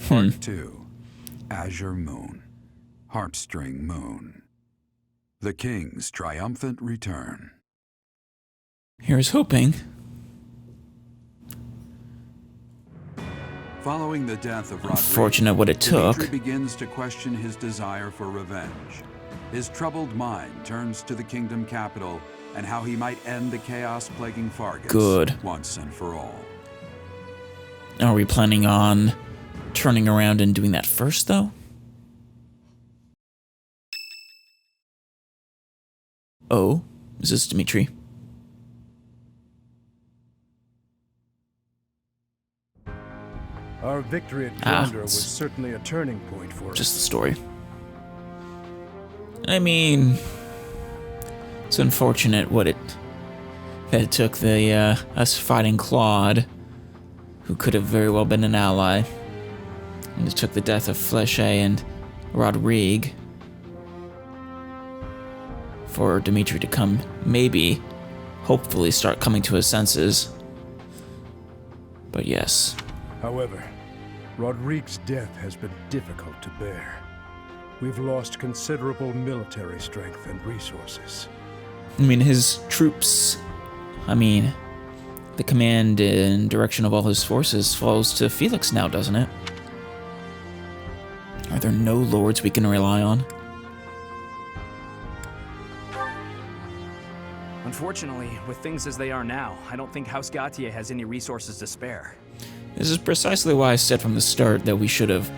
Part 2. Azure Moon. Heartstring Moon. The King's Triumphant Return. Here's hoping. Following the death of Rodrigue, Unfortunate what it took. Dimitri begins to question his desire for revenge. His troubled mind turns to the kingdom capital and how he might end the chaos plaguing Fargus once and for all. Are we planning on turning around and doing that first, though? Oh, is this Dimitri? Our victory at Yonder was certainly a turning point for us. Just the story. I mean, it's unfortunate what it took the us fighting Claude, who could have very well been an ally, and it took the death of Fleche and Rodrigue for Dimitri to come, maybe, hopefully start coming to his senses. But yes. However, Rodrigue's death has been difficult to bear. We've lost considerable military strength and resources. I mean, his troops, the command and direction of all his forces falls to Felix now, doesn't it? Are there no lords we can rely on? Unfortunately, with things as they are now, I don't think House Gautier has any resources to spare. This is precisely why I said from the start that we should have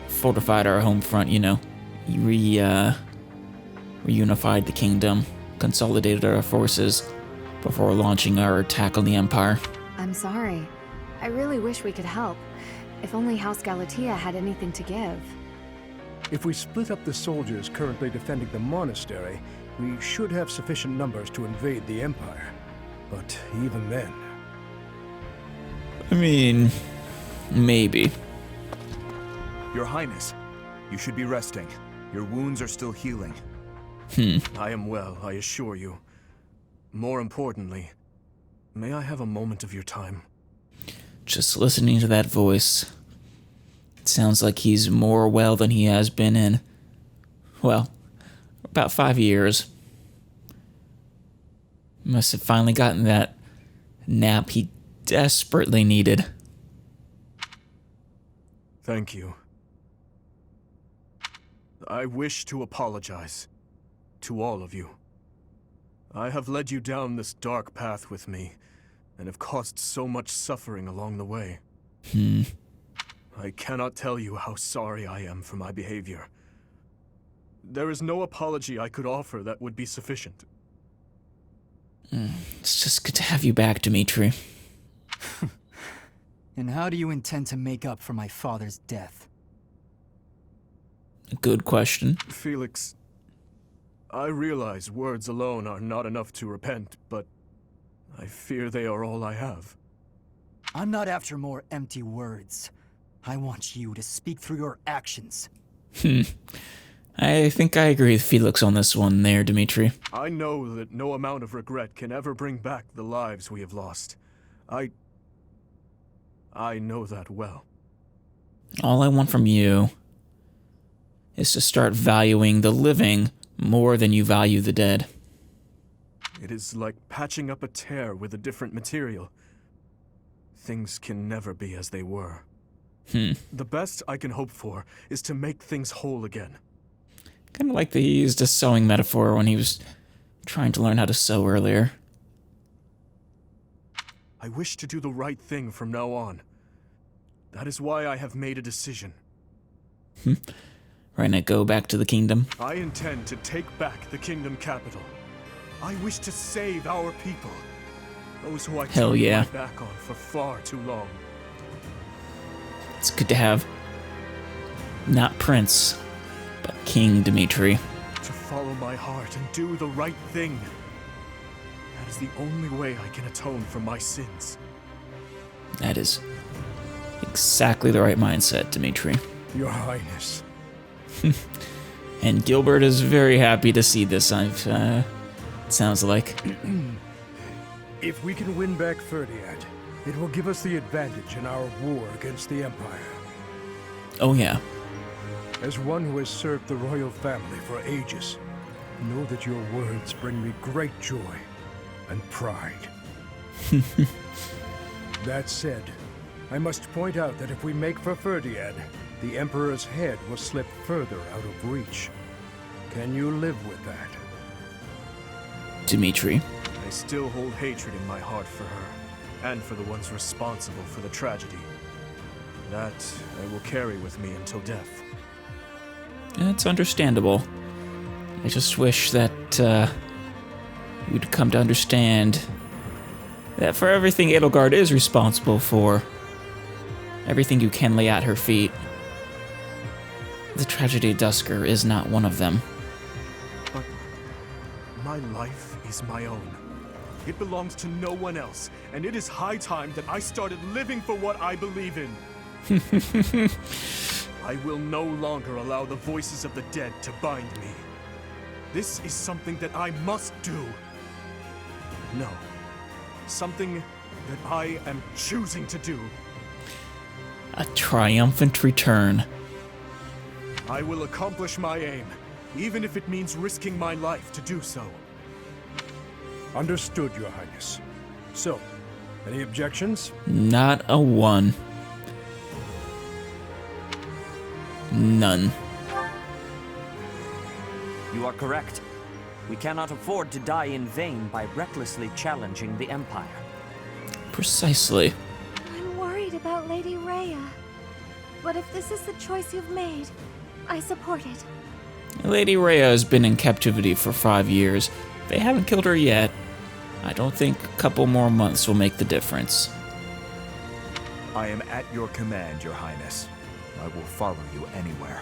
fortified our home front, reunified the kingdom, consolidated our forces before launching our attack on the Empire. I'm sorry. I really wish we could help. If only House Galatea had anything to give. If we split up the soldiers currently defending the monastery, we should have sufficient numbers to invade the Empire. But even then... maybe. Your Highness, you should be resting. Your wounds are still healing. I am well, I assure you. More importantly, may I have a moment of your time? Just listening to that voice, it sounds like he's more well than he has been in, about 5 years. Must have finally gotten that nap he desperately needed. Thank you. I wish to apologize to all of you. I have led you down this dark path with me, and have caused so much suffering along the way. I cannot tell you how sorry I am for my behavior. There is no apology I could offer that would be sufficient. It's just good to have you back, Dimitri. And how do you intend to make up for my father's death? A good question. Felix, I realize words alone are not enough to repent, but I fear they are all I have. I'm not after more empty words. I want you to speak through your actions. I think I agree with Felix on this one there, Dimitri. I know that no amount of regret can ever bring back the lives we have lost. I know that well. All I want from you is to start valuing the living more than you value the dead. It is like patching up a tear with a different material. Things can never be as they were. The best I can hope for is to make things whole again. Kind of like they used a sewing metaphor when he was trying to learn how to sew earlier. I wish to do the right thing from now on. That is why I have made a decision. Right now, go back to the kingdom. I intend to take back the kingdom capital. I wish to save our people. Those who I turned my back on for far too long. It's good to have not Prince, but King Dimitri. To follow my heart and do the right thing. That is the only way I can atone for my sins. That is exactly the right mindset, Dimitri. Your Highness. And Gilbert is very happy to see this, it sounds like. If we can win back Ferdinand, it will give us the advantage in our war against the Empire. Oh, yeah. As one who has served the royal family for ages, know that your words bring me great joy and pride. That said, I must point out that if we make for Ferdinand, the Emperor's head will slip further out of reach. Can you live with that? Dimitri. I still hold hatred in my heart for her, and for the ones responsible for the tragedy. That I will carry with me until death. It's understandable. I just wish that you'd come to understand that for everything Edelgard is responsible for, everything you can lay at her feet, the tragedy of Duscur is not one of them. But my life is my own. It belongs to no one else, and it is high time that I started living for what I believe in. I will no longer allow the voices of the dead to bind me. This is something that I must do. No. Something that I am choosing to do. A triumphant return. I will accomplish my aim, even if it means risking my life to do so. Understood, Your Highness. So, any objections? Not a one. None. You are correct. We cannot afford to die in vain by recklessly challenging the Empire. Precisely. I'm worried about Lady Rhea. But if this is the choice you've made, I support it. Lady Rhea has been in captivity for 5 years. They haven't killed her yet. I don't think a couple more months will make the difference. I am at your command, Your Highness. I will follow you anywhere.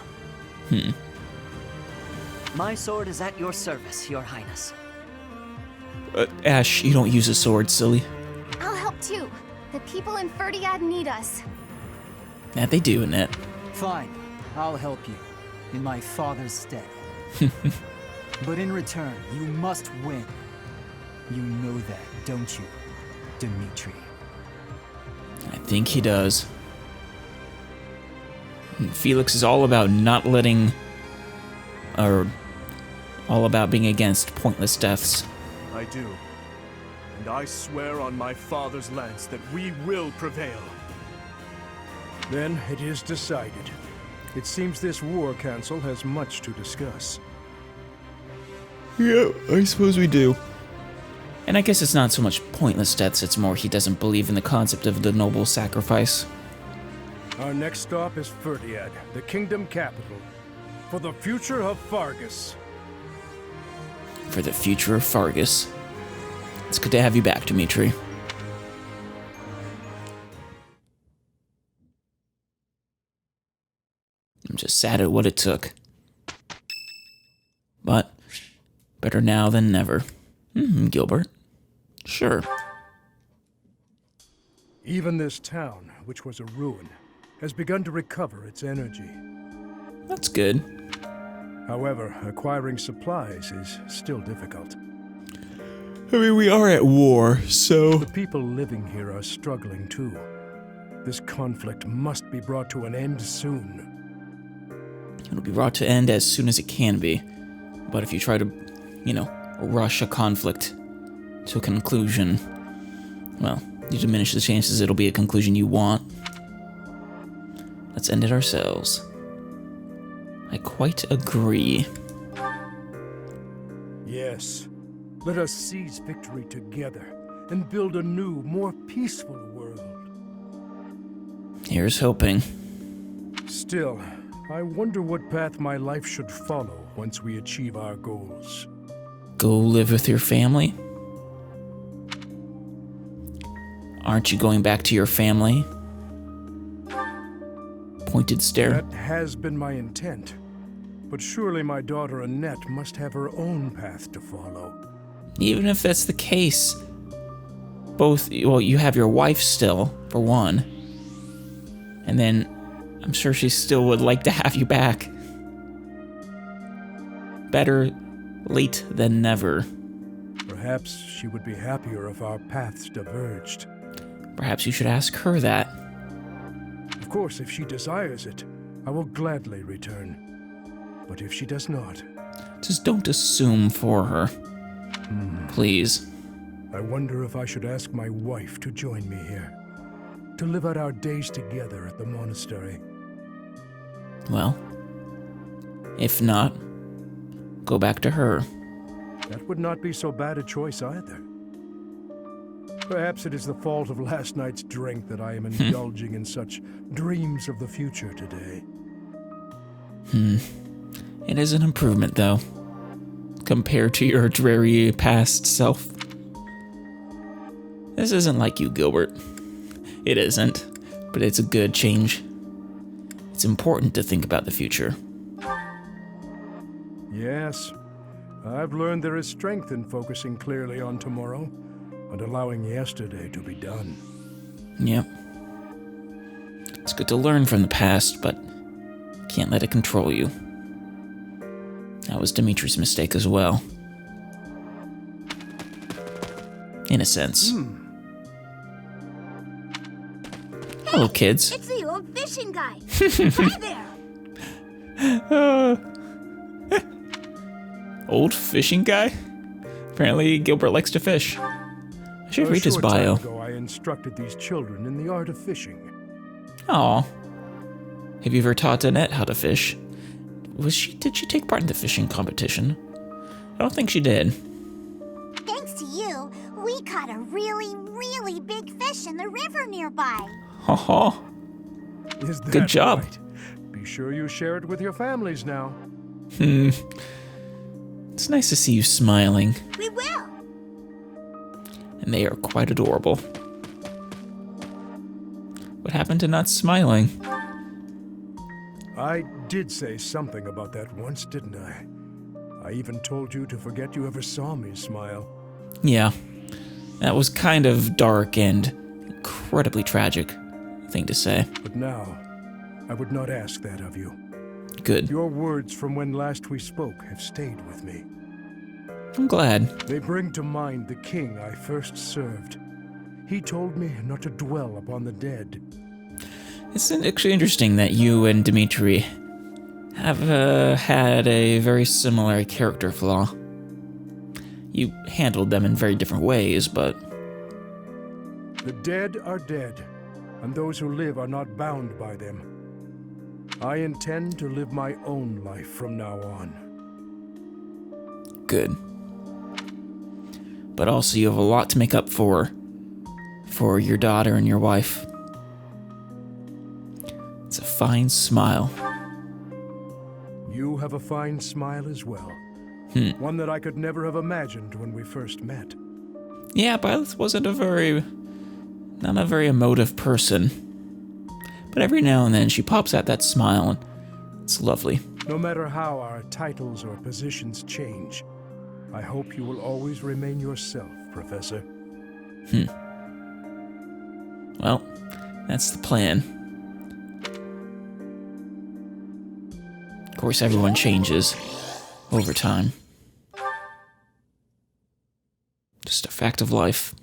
My sword is at your service, Your Highness. Ash, you don't use a sword, silly. I'll help too. The people in Ferdinand need us. That they do, Annette. Fine, I'll help you, in my father's stead. But in return, you must win. You know that, don't you, Dimitri? I think he does. Felix is all about not letting... or all about being against pointless deaths. I do. And I swear on my father's lance that we will prevail. Then it is decided. It seems this war council has much to discuss. Yeah, I suppose we do. And I guess it's not so much pointless deaths, it's more he doesn't believe in the concept of the noble sacrifice. Our next stop is Ferdinand, the kingdom capital. For the future of Fargus. For the future of Fargus. It's good to have you back, Dimitri. I'm just sad at what it took. But better now than never. Gilbert. Sure. Even this town, which was a ruin, has begun to recover its energy. That's good. However, acquiring supplies is still difficult. I mean, we are at war, so... The people living here are struggling too. This conflict must be brought to an end soon. It'll be brought to end as soon as it can be. But if you try to, rush a conflict to a conclusion, well, you diminish the chances it'll be a conclusion you want. Let's end it ourselves. I quite agree. Yes. Let us seize victory together and build a new, more peaceful world. Here's hoping. Still, I wonder what path my life should follow once we achieve our goals. Go live with your family? Aren't you going back to your family? Pointed stare. That has been my intent. But surely my daughter Annette must have her own path to follow. Even if that's the case, you have your wife still, for one. And then, I'm sure she still would like to have you back. Better late than never. Perhaps she would be happier if our paths diverged. Perhaps you should ask her that. Of course, if she desires it, I will gladly return. But if she does not... Just don't assume for her. Please. I wonder if I should ask my wife to join me here. To live out our days together at the monastery. Well, if not, go back to her. That would not be so bad a choice either. Perhaps it is the fault of last night's drink that I am indulging in such dreams of the future today. It is an improvement, though, compared to your dreary past self. This isn't like you, Gilbert. It isn't, but it's a good change. It's important to think about the future. Yes, I've learned there is strength in focusing clearly on tomorrow and allowing yesterday to be done. Yep. It's good to learn from the past, but can't let it control you. That was Dimitri's mistake as well. In a sense. Hello, kids. It's the old fishing guy. Hi there. Old fishing guy? Apparently Gilbert likes to fish. I should read his bio. A short time ago, I instructed these children in the art of fishing. Aw. Have you ever taught Annette how to fish? Did she take part in the fishing competition? I don't think she did. Thanks to you, we caught a really, really big fish in the river nearby. Ha. Is that Good job. right? Be sure you share it with your families now. It's nice to see you smiling. We will. And they are quite adorable. What happened to not smiling? I did say something about that once, didn't I? I even told you to forget you ever saw me smile. Yeah. That was kind of dark and incredibly tragic thing to say. But now, I would not ask that of you. Good. Your words from when last we spoke have stayed with me. I'm glad. They bring to mind the king I first served. He told me not to dwell upon the dead. It's actually interesting that you and Dimitri have had a very similar character flaw. You handled them in very different ways, but... The dead are dead, and those who live are not bound by them. I intend to live my own life from now on. Good. But also you have a lot to make up for your daughter and your wife. It's a fine smile. You have a fine smile as well. One that I could never have imagined when we first met. Yeah, Violet wasn't not a very emotive person. But every now and then she pops out that smile and it's lovely. No matter how our titles or positions change, I hope you will always remain yourself, Professor. Well, that's the plan. Of course, everyone changes over time. Just a fact of life.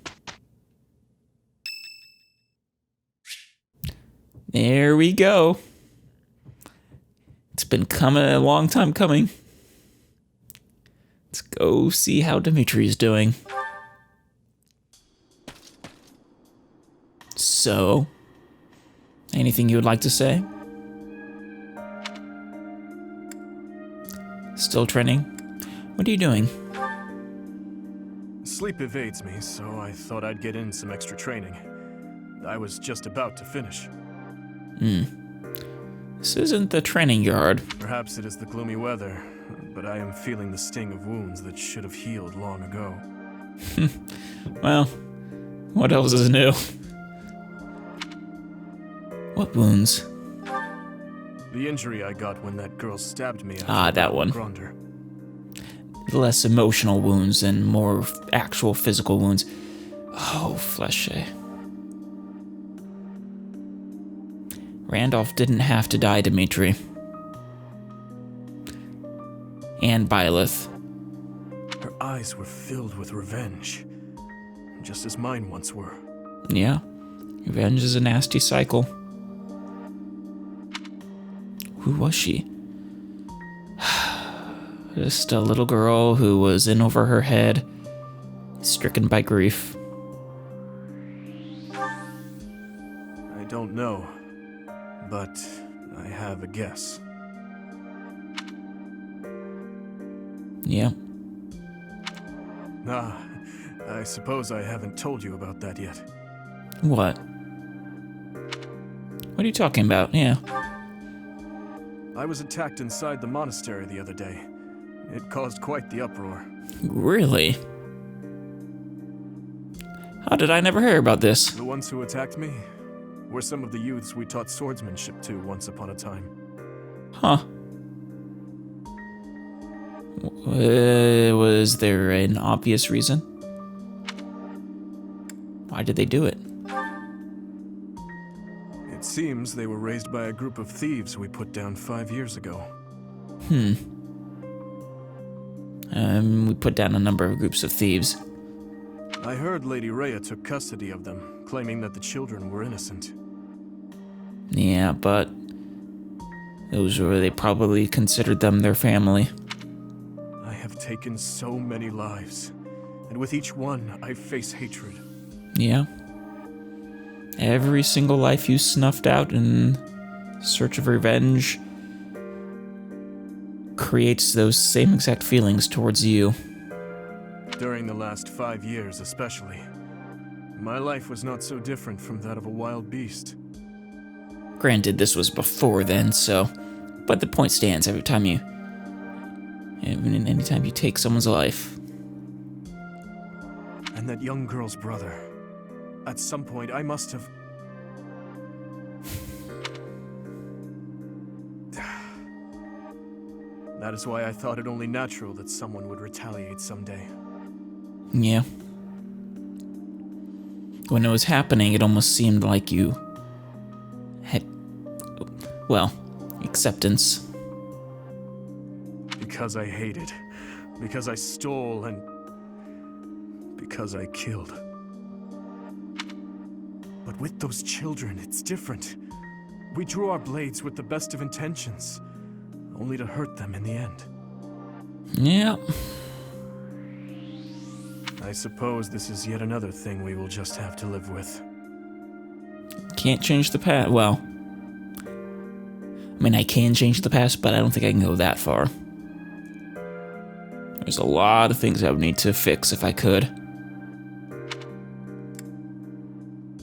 There we go. It's been a long time coming. Let's go see how Dimitri's doing. So, anything you would like to say? Still training? What are you doing? Sleep evades me, so I thought I'd get in some extra training. I was just about to finish. This isn't the training yard. Perhaps it is the gloomy weather, but I am feeling the sting of wounds that should have healed long ago. Well, what else is new? What wounds? The injury I got when that girl stabbed me. That one. Gronder. Less emotional wounds and more actual physical wounds. Oh, fleshy. Randolph didn't have to die, Dimitri. And Byleth. Her eyes were filled with revenge, just as mine once were. Yeah, revenge is a nasty cycle. Who was she? Just a little girl who was in over her head, stricken by grief. I don't know, but I have a guess. Yeah. I suppose I haven't told you about that yet. What? What are you talking about? Yeah. I was attacked inside the monastery the other day. It caused quite the uproar. Really? How did I never hear about this? The ones who attacked me were some of the youths we taught swordsmanship to once upon a time. Huh. Was there an obvious reason? Why did they do it? It seems they were raised by a group of thieves we put down 5 years ago. We put down a number of groups of thieves. I heard Lady Rhea took custody of them, claiming that the children were innocent. Yeah, but they probably considered them their family. I have taken so many lives, and with each one, I face hatred. Yeah. Every single life you snuffed out in search of revenge creates those same exact feelings towards you. During the last 5 years especially, my life was not so different from that of a wild beast. Granted, this was before then, so... But the point stands anytime you take someone's life. And that young girl's brother. At some point, I must have... That is why I thought it only natural that someone would retaliate someday. Yeah. When it was happening, it almost seemed like you had... well, acceptance. Because I hated. Because I stole and... because I killed. But with those children, it's different. We drew our blades with the best of intentions, only to hurt them in the end. Yeah. I suppose this is yet another thing we will just have to live with. Can't change the past. Well, I mean, I can change the past, but I don't think I can go that far. There's a lot of things I would need to fix if I could.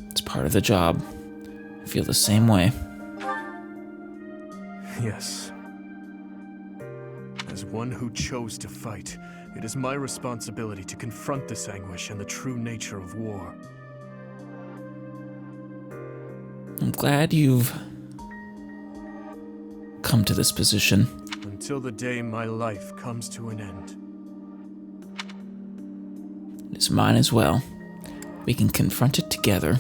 It's part of the job. I feel the same way. Yes. As one who chose to fight, it is my responsibility to confront this anguish and the true nature of war. I'm glad you've come to this position. Until the day my life comes to an end. It's mine as well. We can confront it together.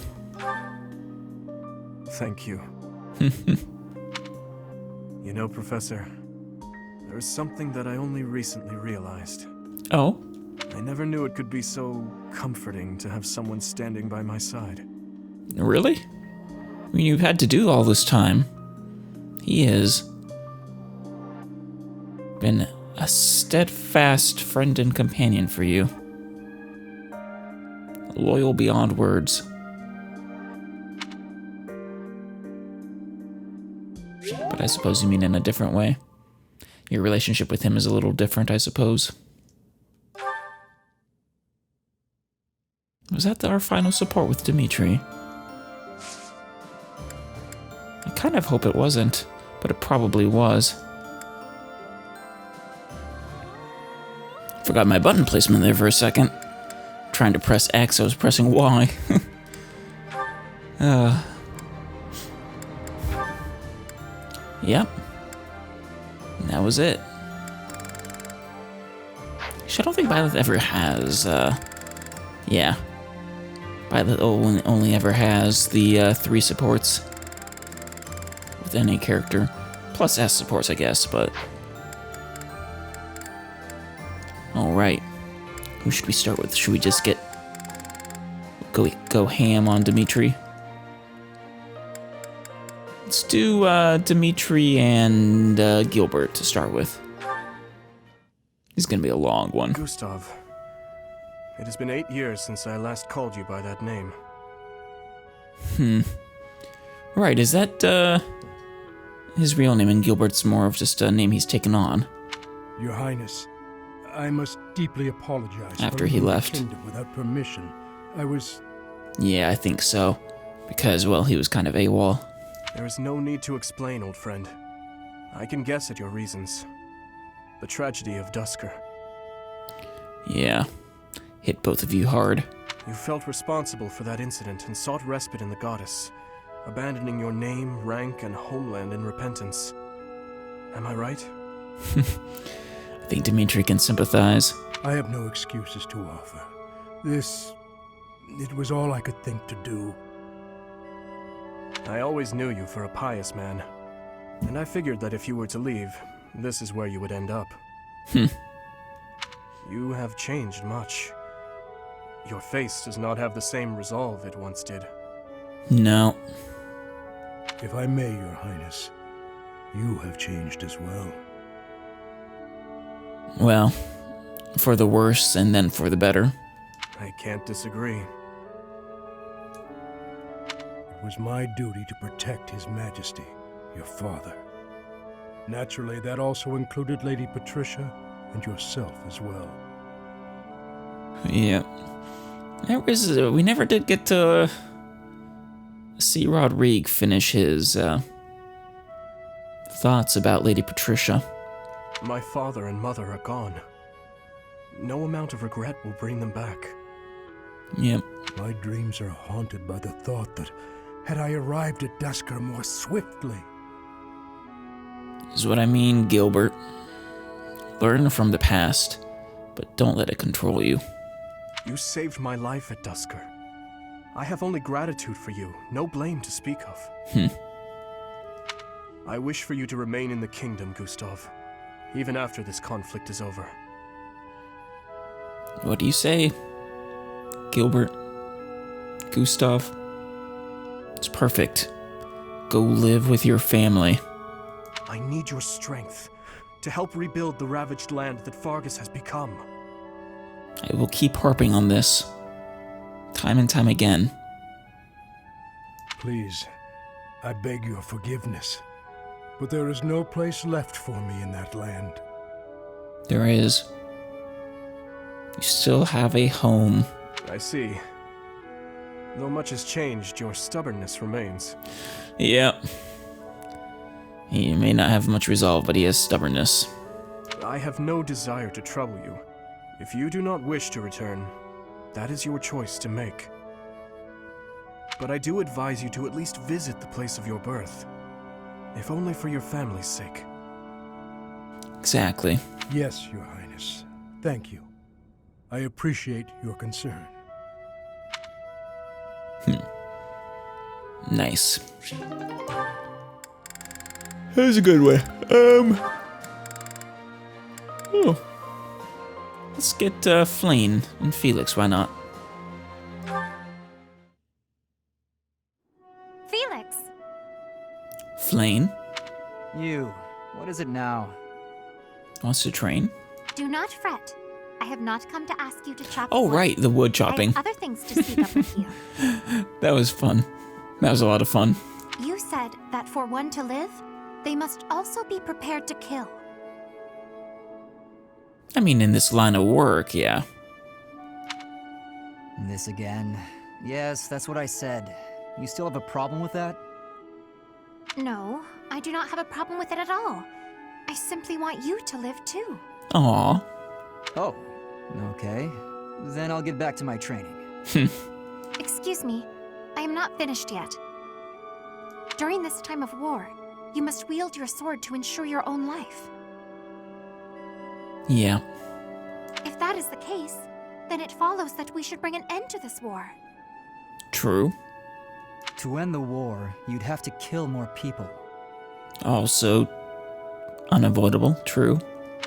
Thank you. You know, Professor, there is something that I only recently realized. Oh? I never knew it could be so comforting to have someone standing by my side. Really? I mean, you've had to do all this time. He has been a steadfast friend and companion for you. Loyal beyond words. But I suppose you mean in a different way. Your relationship with him is a little different, I suppose. Was that our final support with Dimitri? I kind of hope it wasn't, but it probably was. Forgot my button placement there for a second. Trying to press X, I was pressing Y. Yep. And that was it. I don't think Violet ever has, yeah. Violet only ever has the 3 supports with any character. Plus S supports, I guess, but... Alright. Who should we start with? Should we just go ham on Dimitri? Let's do Dimitri and Gilbert to start with. This is gonna be a long one. Gustav, it has been 8 years since I last called you by that name. Right, is that his real name, and Gilbert's more of just a name he's taken on? Your Highness, I must deeply apologize After for he leaving the left. kingdom without permission. I was... Yeah, I think so. Because, well, he was kind of AWOL. There is no need to explain, old friend. I can guess at your reasons. The tragedy of Dusker. Yeah. Hit both of you hard. You felt responsible for that incident and sought respite in the goddess, abandoning your name, rank, and homeland in repentance. Am I right? I think Dimitri can sympathize. I have no excuses to offer. It was all I could think to do. I always knew you for a pious man, and I figured that if you were to leave, this is where you would end up. You have changed much. Your face does not have the same resolve it once did. No. If I may, Your Highness, you have changed as well. Well, for the worse and then for the better. I can't disagree. It was my duty to protect His Majesty, your father. Naturally, that also included Lady Patricia and yourself as well. Yeah. We never did get to see Rodrigue finish his thoughts about Lady Patricia. My father and mother are gone. No amount of regret will bring them back. Yep. My dreams are haunted by the thought that had I arrived at Dusker more swiftly. This is what I mean, Gilbert. Learn from the past, but don't let it control you. You saved my life at Dusker. I have only gratitude for you, no blame to speak of. I wish for you to remain in the kingdom, Gustav, even after this conflict is over. What do you say, Gilbert? Gustav? It's perfect. Go live with your family. I need your strength to help rebuild the ravaged land that Fargus has become. I will keep harping on this, time and time again. Please, I beg your forgiveness, but there is no place left for me in that land. There is. You still have a home. I see. Though much has changed, your stubbornness remains. Yeah. He may not have much resolve, but he has stubbornness. I have no desire to trouble you. If you do not wish to return, that is your choice to make. But I do advise you to at least visit the place of your birth, if only for your family's sake. Exactly. Yes, Your Highness. Thank you. I appreciate your concern. Nice. That was a good one. Oh. Let's get Flane and Felix, why not? Felix! Flane You, what is it now? wants to train. Do not fret. I have not come to ask you to chop Oh, wood. right, the wood I chopping. have other things to speak of with you. That was fun. That was a lot of fun. You said that for one to live, they must also be prepared to kill. I mean, in this line of work, yeah. This again. Yes, that's what I said. You still have a problem with that? No, I do not have a problem with it at all. I simply want you to live too. Aw. Oh, okay. Then I'll get back to my training. Excuse me, I am not finished yet. During this time of war, you must wield your sword to ensure your own life. Yeah. If that is the case, then it follows that we should bring an end to this war. True. To end the war, you'd have to kill more people. Also unavoidable. True.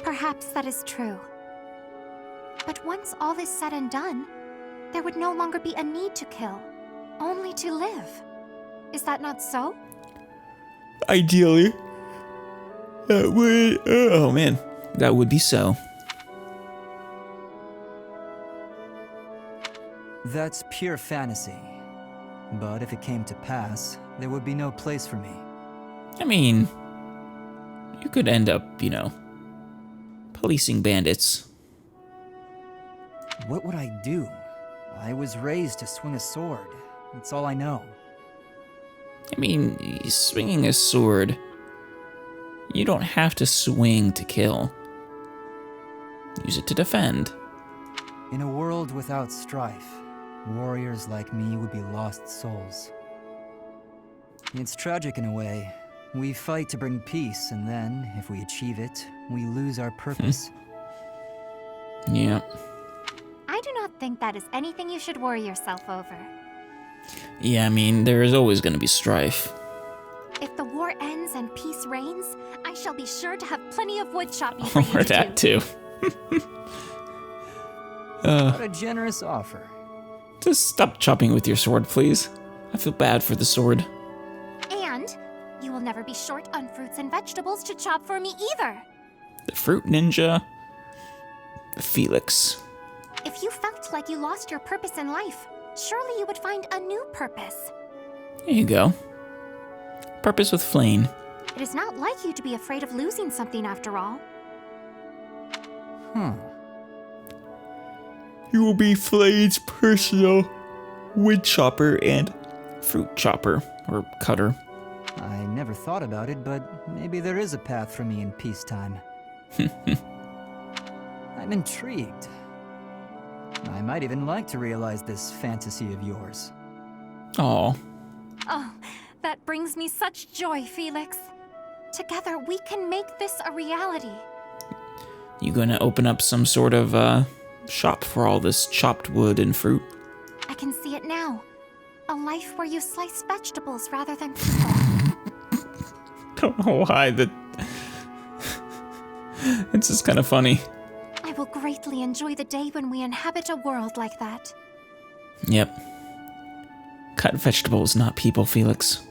Perhaps that is true. But once all is said and done, there would no longer be a need to kill, only to live. Is that not so? Ideally. That would... Oh, man. That would be so. That's pure fantasy. But if it came to pass, there would be no place for me. I mean, you could end up, you know, policing bandits. What would I do? I was raised to swing a sword. That's all I know. I mean, swinging a sword, you don't have to swing to kill. Use it to defend. In a world without strife, warriors like me would be lost souls. It's tragic in a way. We fight to bring peace, and then, if we achieve it, we lose our purpose. Yeah. I do not think that is anything you should worry yourself over. Yeah, I mean, there is always going to be strife. If the war ends and peace reigns, I shall be sure to have plenty of wood chopping for you Or to that do. too. What a generous offer. Just stop chopping with your sword, please. I feel bad for the sword. And you will never be short on fruits and vegetables to chop for me either. The fruit ninja. Felix. If you felt like you lost your purpose in life, surely you would find a new purpose. There you go. Purpose with Flame. It is not like you to be afraid of losing something after all. You will be Flade's personal wood chopper and fruit chopper, or cutter. I never thought about it, but maybe there is a path for me in peacetime. I'm intrigued. I might even like to realize this fantasy of yours. Aw. Oh, that brings me such joy, Felix. Together we can make this a reality. You gonna open up some sort of, shop for all this chopped wood and fruit? I can see it now. A life where you slice vegetables rather than people. Don't know why, it's just kind of funny. I will greatly enjoy the day when we inhabit a world like that. Yep. Cut vegetables, not people, Felix.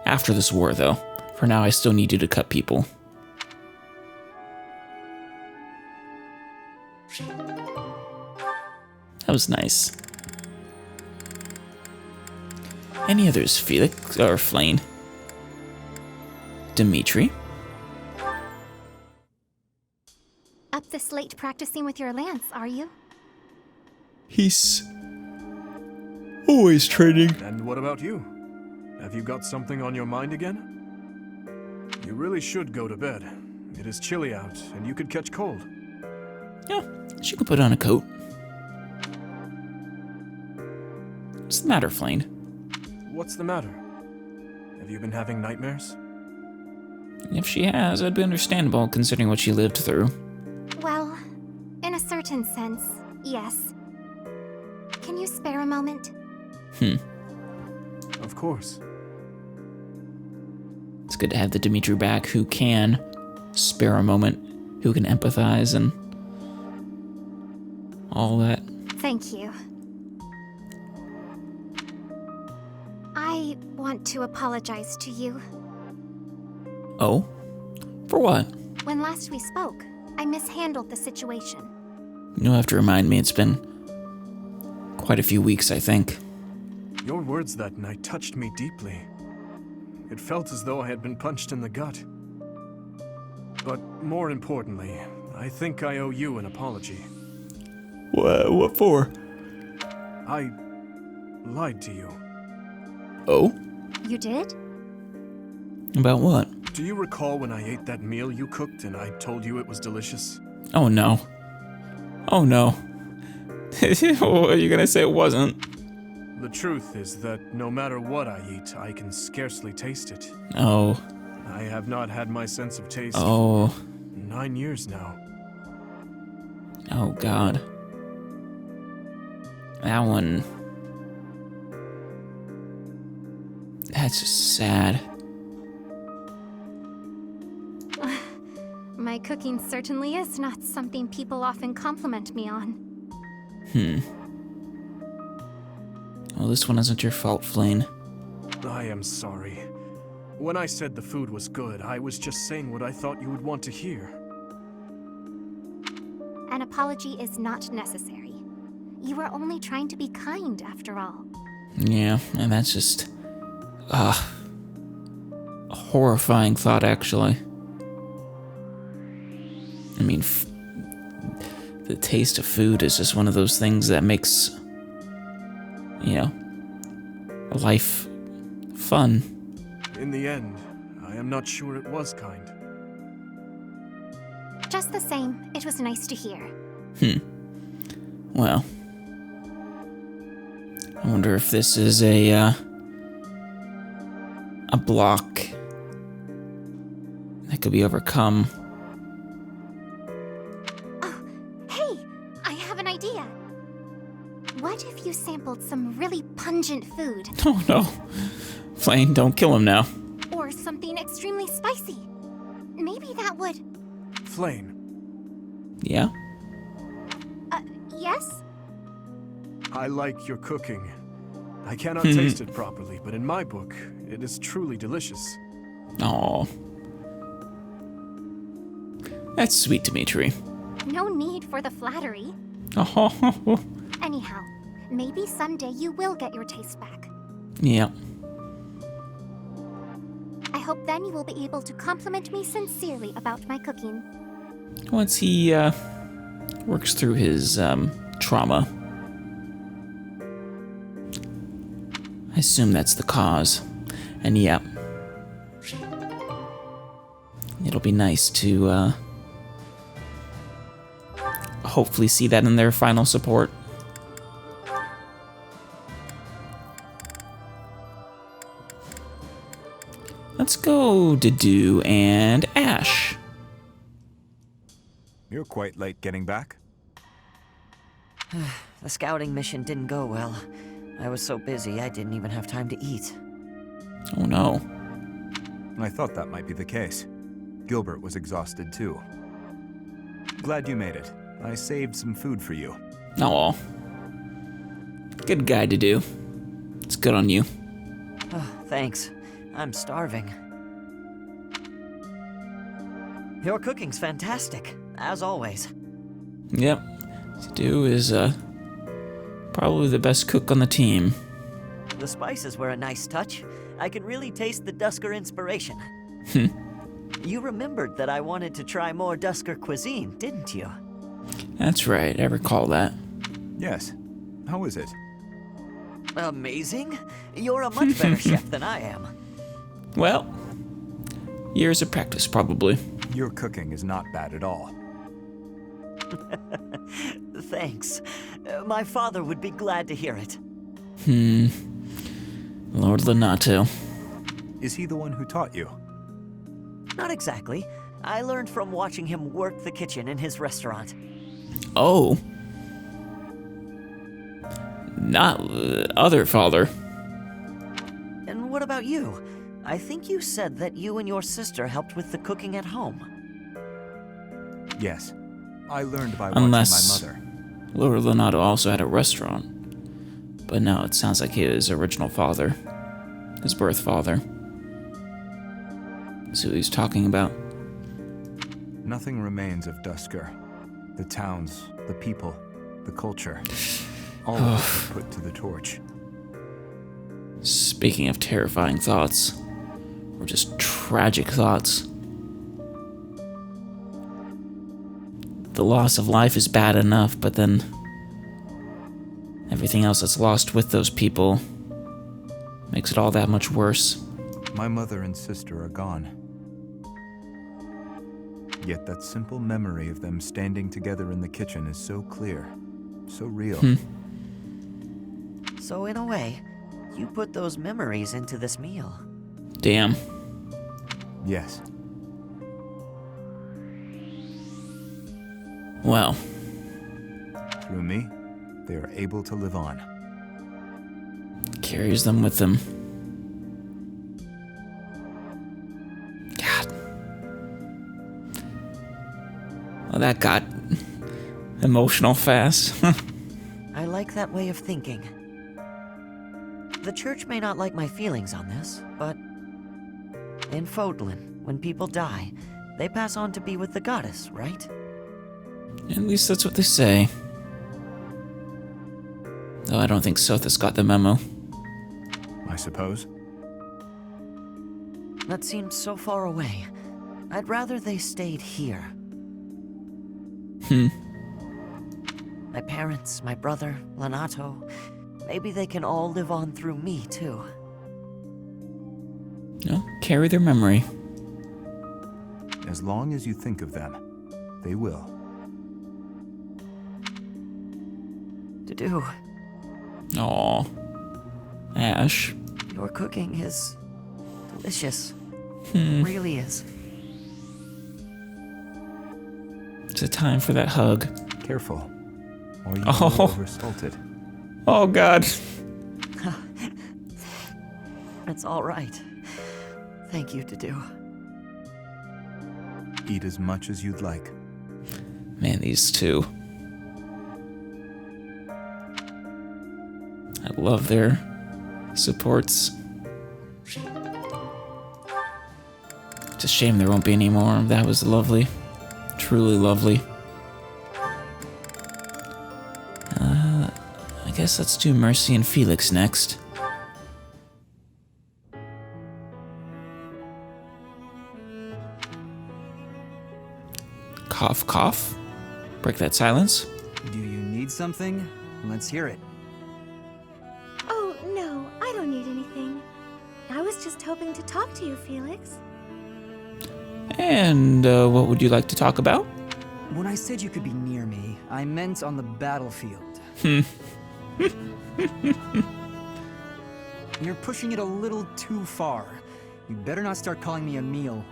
After this war, though. For now, I still need you to cut people. That was nice. Any others, Felix or Flane? Dimitri? Up this late practicing with your lance, are you? He's always training. And what about you? Have you got something on your mind again? You really should go to bed. It is chilly out, and you could catch cold. Yeah, she could put on a coat. What's the matter, Flane? What's the matter? Have you been having nightmares? If she has, that'd be understandable considering what she lived through. Well, in a certain sense, yes. Can you spare a moment? Of course. It's good to have the Dimitri back who can spare a moment, who can empathize and all that. Thank you. I want to apologize to you. Oh? For what? When last we spoke, I mishandled the situation. You'll have to remind me, it's been quite a few weeks, I think. Your words that night touched me deeply. It felt as though I had been punched in the gut. But more importantly, I think I owe you an apology. What for? I lied to you. Oh? You did? About what? Do you recall when I ate that meal you cooked and I told you it was delicious? Oh no. Oh no. What are you gonna say it wasn't? The truth is that no matter what I eat, I can scarcely taste it. Oh. I have not had my sense of taste Oh. in 9 years now. Oh god. That one. That's just sad. My cooking certainly is not something people often compliment me on. Well, this one isn't your fault, Flane. I am sorry. When I said the food was good, I was just saying what I thought you would want to hear. An apology is not necessary. You were only trying to be kind, after all. Yeah, and that's just... a horrifying thought, actually. I mean, the taste of food is just one of those things that makes, you know, life fun. In the end, I am not sure it was kind. Just the same, it was nice to hear. Well, I wonder if this is a block that could be overcome. Oh, hey! I have an idea! What if you sampled some really pungent food? Oh no. Flame, don't kill him now. Or something extremely spicy? Maybe that would... Flame. Yeah? Yes? I like your cooking. I cannot taste it properly, but in my book, it is truly delicious. Aw. That's sweet, Dimitri. No need for the flattery. Oh. Anyhow, maybe someday you will get your taste back. Yeah. I hope then you will be able to compliment me sincerely about my cooking. Once he works through his trauma. I assume that's the cause. And yeah. It'll be nice to hopefully see that in their final support. Let's go Dedu and Ash. You're quite late getting back. The scouting mission didn't go well. I was so busy I didn't even have time to eat. Oh no. I thought that might be the case. Gilbert was exhausted too. Glad you made it. I saved some food for you. Oh. Good guy to do. It's good on you. Oh, thanks. I'm starving. Your cooking's fantastic, as always. Yep. Dedu is probably the best cook on the team. The spices were a nice touch. I could really taste the Dusker inspiration. You remembered that I wanted to try more Dusker cuisine, didn't you? That's right, I recall that. Yes. How is it? Amazing. You're a much better chef than I am. Well, years of practice, probably. Your cooking is not bad at all. Thanks. My father would be glad to hear it. Lord Lenato. Is he the one who taught you? Not exactly. I learned from watching him work the kitchen in his restaurant. Oh. Not other father. And what about you? I think you said that you and your sister helped with the cooking at home. Yes. I learned by Unless watching my mother. Lord Lenato also had a restaurant. But no, it sounds like his original father. His birth father. That's who he's talking about. Nothing remains of Dusker. The towns, the people, the culture. All of it put to the torch. Speaking of terrifying thoughts, or just tragic thoughts, the loss of life is bad enough, but then everything else that's lost with those people makes it all that much worse. My mother and sister are gone. Yet that simple memory of them standing together in the kitchen is so clear, so real. So in a way, you put those memories into this meal. Damn. Yes. Well. Through me, they are able to live on. Carries them with him. God. Well, that got emotional fast. I like that way of thinking. The church may not like my feelings on this, but In Fodlan, when people die, they pass on to be with the goddess, right? At least that's what they say. Though I don't think Sothis got the memo. I suppose. That seems so far away. I'd rather they stayed here. My parents, my brother, Lanato, maybe they can all live on through me, too. No, carry their memory. As long as you think of them, they will. Dedue. Aw. Ash. Your cooking is delicious. Really is. It's a time for that hug. Careful, or you Oh. will oversalt it. Oh, God. It's all right. Thank you, Dedue. Eat as much as you'd like. Man, these two. I love their supports. It's a shame there won't be any more. That was lovely. Truly lovely. I guess let's do Mercy and Felix next. Cough, cough. Break that silence. Do you need something? Let's hear it. Oh, no, I don't need anything. I was just hoping to talk to you, Felix. And what would you like to talk about? When I said you could be near me, I meant on the battlefield. You're pushing it a little too far. You better not start calling me a meal.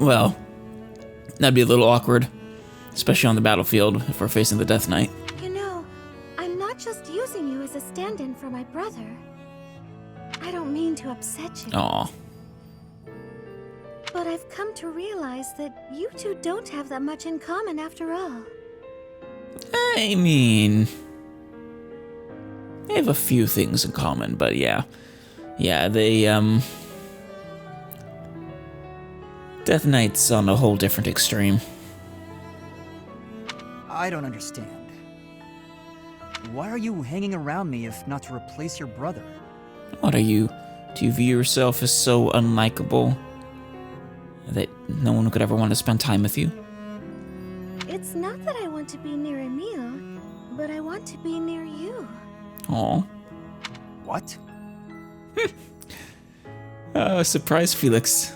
Well, that'd be a little awkward, especially on the battlefield if we're facing the Death Knight. You know, I'm not just using you as a stand-in for my brother. I don't mean to upset you. Aw. But I've come to realize that you two don't have that much in common after all. I mean, they have a few things in common, but yeah. Yeah, they, Death Knight's on a whole different extreme. I don't understand. Why are you hanging around me if not to replace your brother? What are you? Do you view yourself as so unlikable that no one could ever want to spend time with you? It's not that I want to be near Emil, but I want to be near you. Aw. What? Surprise, Felix.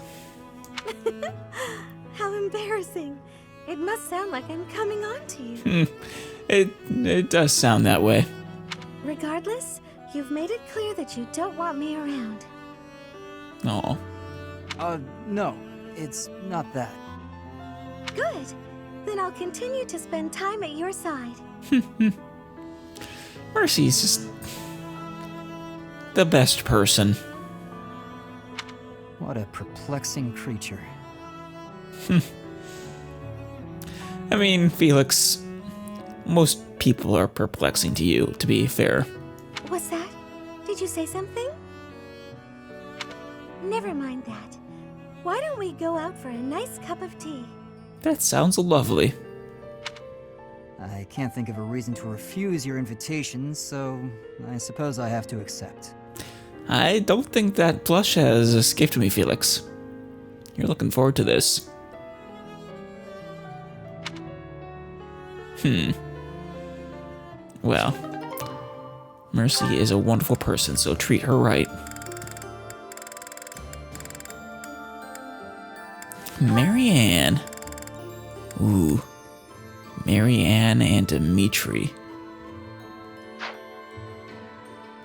How embarrassing. It must sound like I'm coming on to you. It does sound that way. Regardless, you've made it clear that you don't want me around. Aw. No. It's not that. Good. Then I'll continue to spend time at your side. Mercy's just the best person. What a perplexing creature. I mean, Felix, most people are perplexing to you, to be fair. What's that? Did you say something? Never mind that. Why don't we go out for a nice cup of tea? That sounds lovely. I can't think of a reason to refuse your invitation, so I suppose I have to accept. I don't think that blush has escaped me, Felix. You're looking forward to this. Well, Mercy is a wonderful person, so treat her right. Marianne. Ooh. Marianne and Dimitri.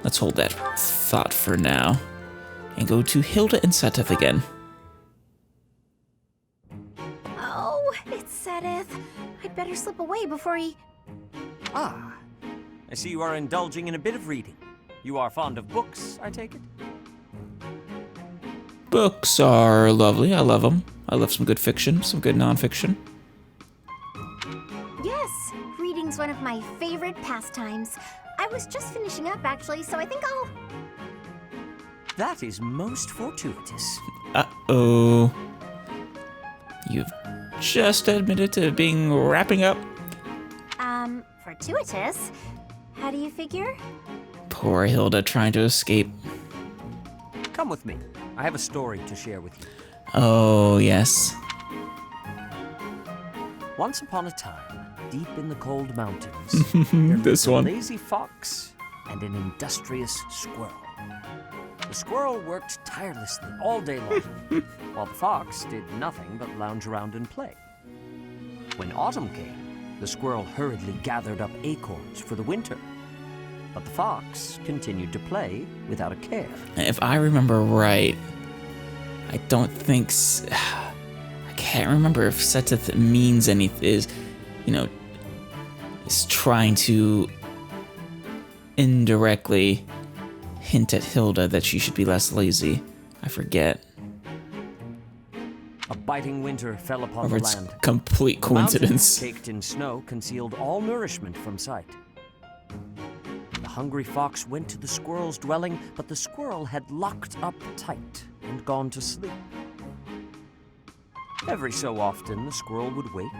Let's hold that thought for now. And go to Hilda and Seteth again. Oh, it's Seteth. I'd better slip away before he... Ah, I see you are indulging in a bit of reading. You are fond of books, I take it? Books are lovely. I love them. I love some good fiction, some good nonfiction. Yes, reading's one of my favorite pastimes. I I was just finishing up, actually, so I think I'll... That is most fortuitous. Uh-oh. You've just admitted to wrapping up? Fortuitous? How do you figure? Poor Hilda trying to escape. Come with me. I have a story to share with you. Oh, yes. Once upon a time, deep in the cold mountains, there This lived one. a lazy fox and an industrious squirrel. The squirrel worked tirelessly all day long, while the fox did nothing but lounge around and play. When autumn came, the squirrel hurriedly gathered up acorns for the winter, but the fox continued to play without a care. If I remember right, I don't think... I can't remember if Seteth means anything, is trying to indirectly hint at Hilda that she should be less lazy. I forget. A biting winter fell upon Or the it's land. complete The mountains, coincidence. caked in snow, concealed all nourishment from sight. The hungry fox went to the squirrel's dwelling, but the squirrel had locked up tight and gone to sleep. Every so often, the squirrel would wake,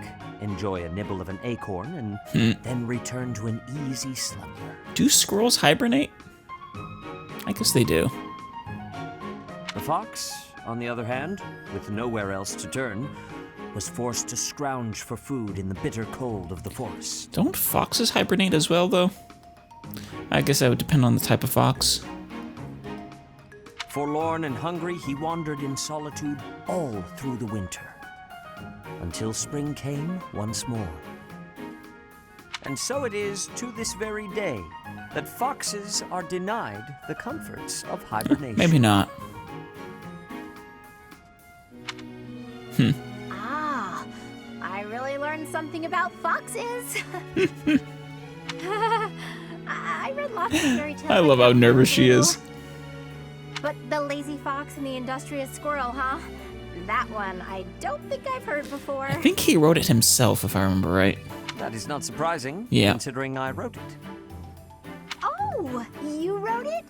enjoy a nibble of an acorn, and then return to an easy slumber. Do squirrels hibernate? I guess they do. The fox, on the other hand, with nowhere else to turn, was forced to scrounge for food in the bitter cold of the forest. Don't foxes hibernate as well, though? I guess that would depend on the type of fox. Forlorn and hungry, he wandered in solitude all through the winter, until spring came once more. And so it is to this very day that foxes are denied the comforts of hibernation. Maybe not. Ah, I really learned something about foxes. I read lots of fairy tales. I love how nervous she is. But the lazy fox and the industrious squirrel, huh? That one I don't think I've heard before. I think he wrote it himself, if I remember right. That is not surprising, Yeah. considering I wrote it. Oh, you wrote it?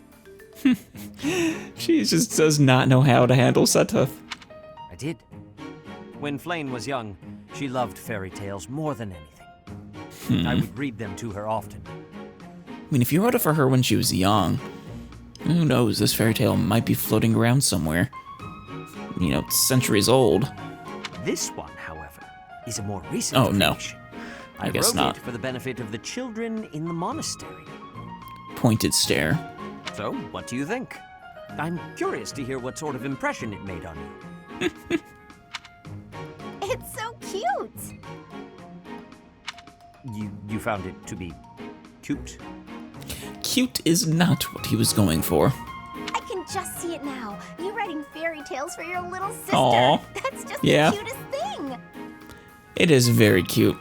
She just does not know how to handle Seteth. I did. When Flame was young, she loved fairy tales more than anything. I would read them to her often. I mean, if you wrote it for her when she was young, who knows, this fairy tale might be floating around somewhere. Centuries old. This one, however, is a more recent Oh, no. creation. I guess wrote not. it for the benefit of the children in the monastery. Pointed stare. So, what do you think? I'm curious to hear what sort of impression it made on you. It's so cute. You found it to be cute? Cute is not what he was going for. I can just see it now. You writing fairy tales for your little sister. Aw. That's just Yeah. the cutest thing. It is very cute.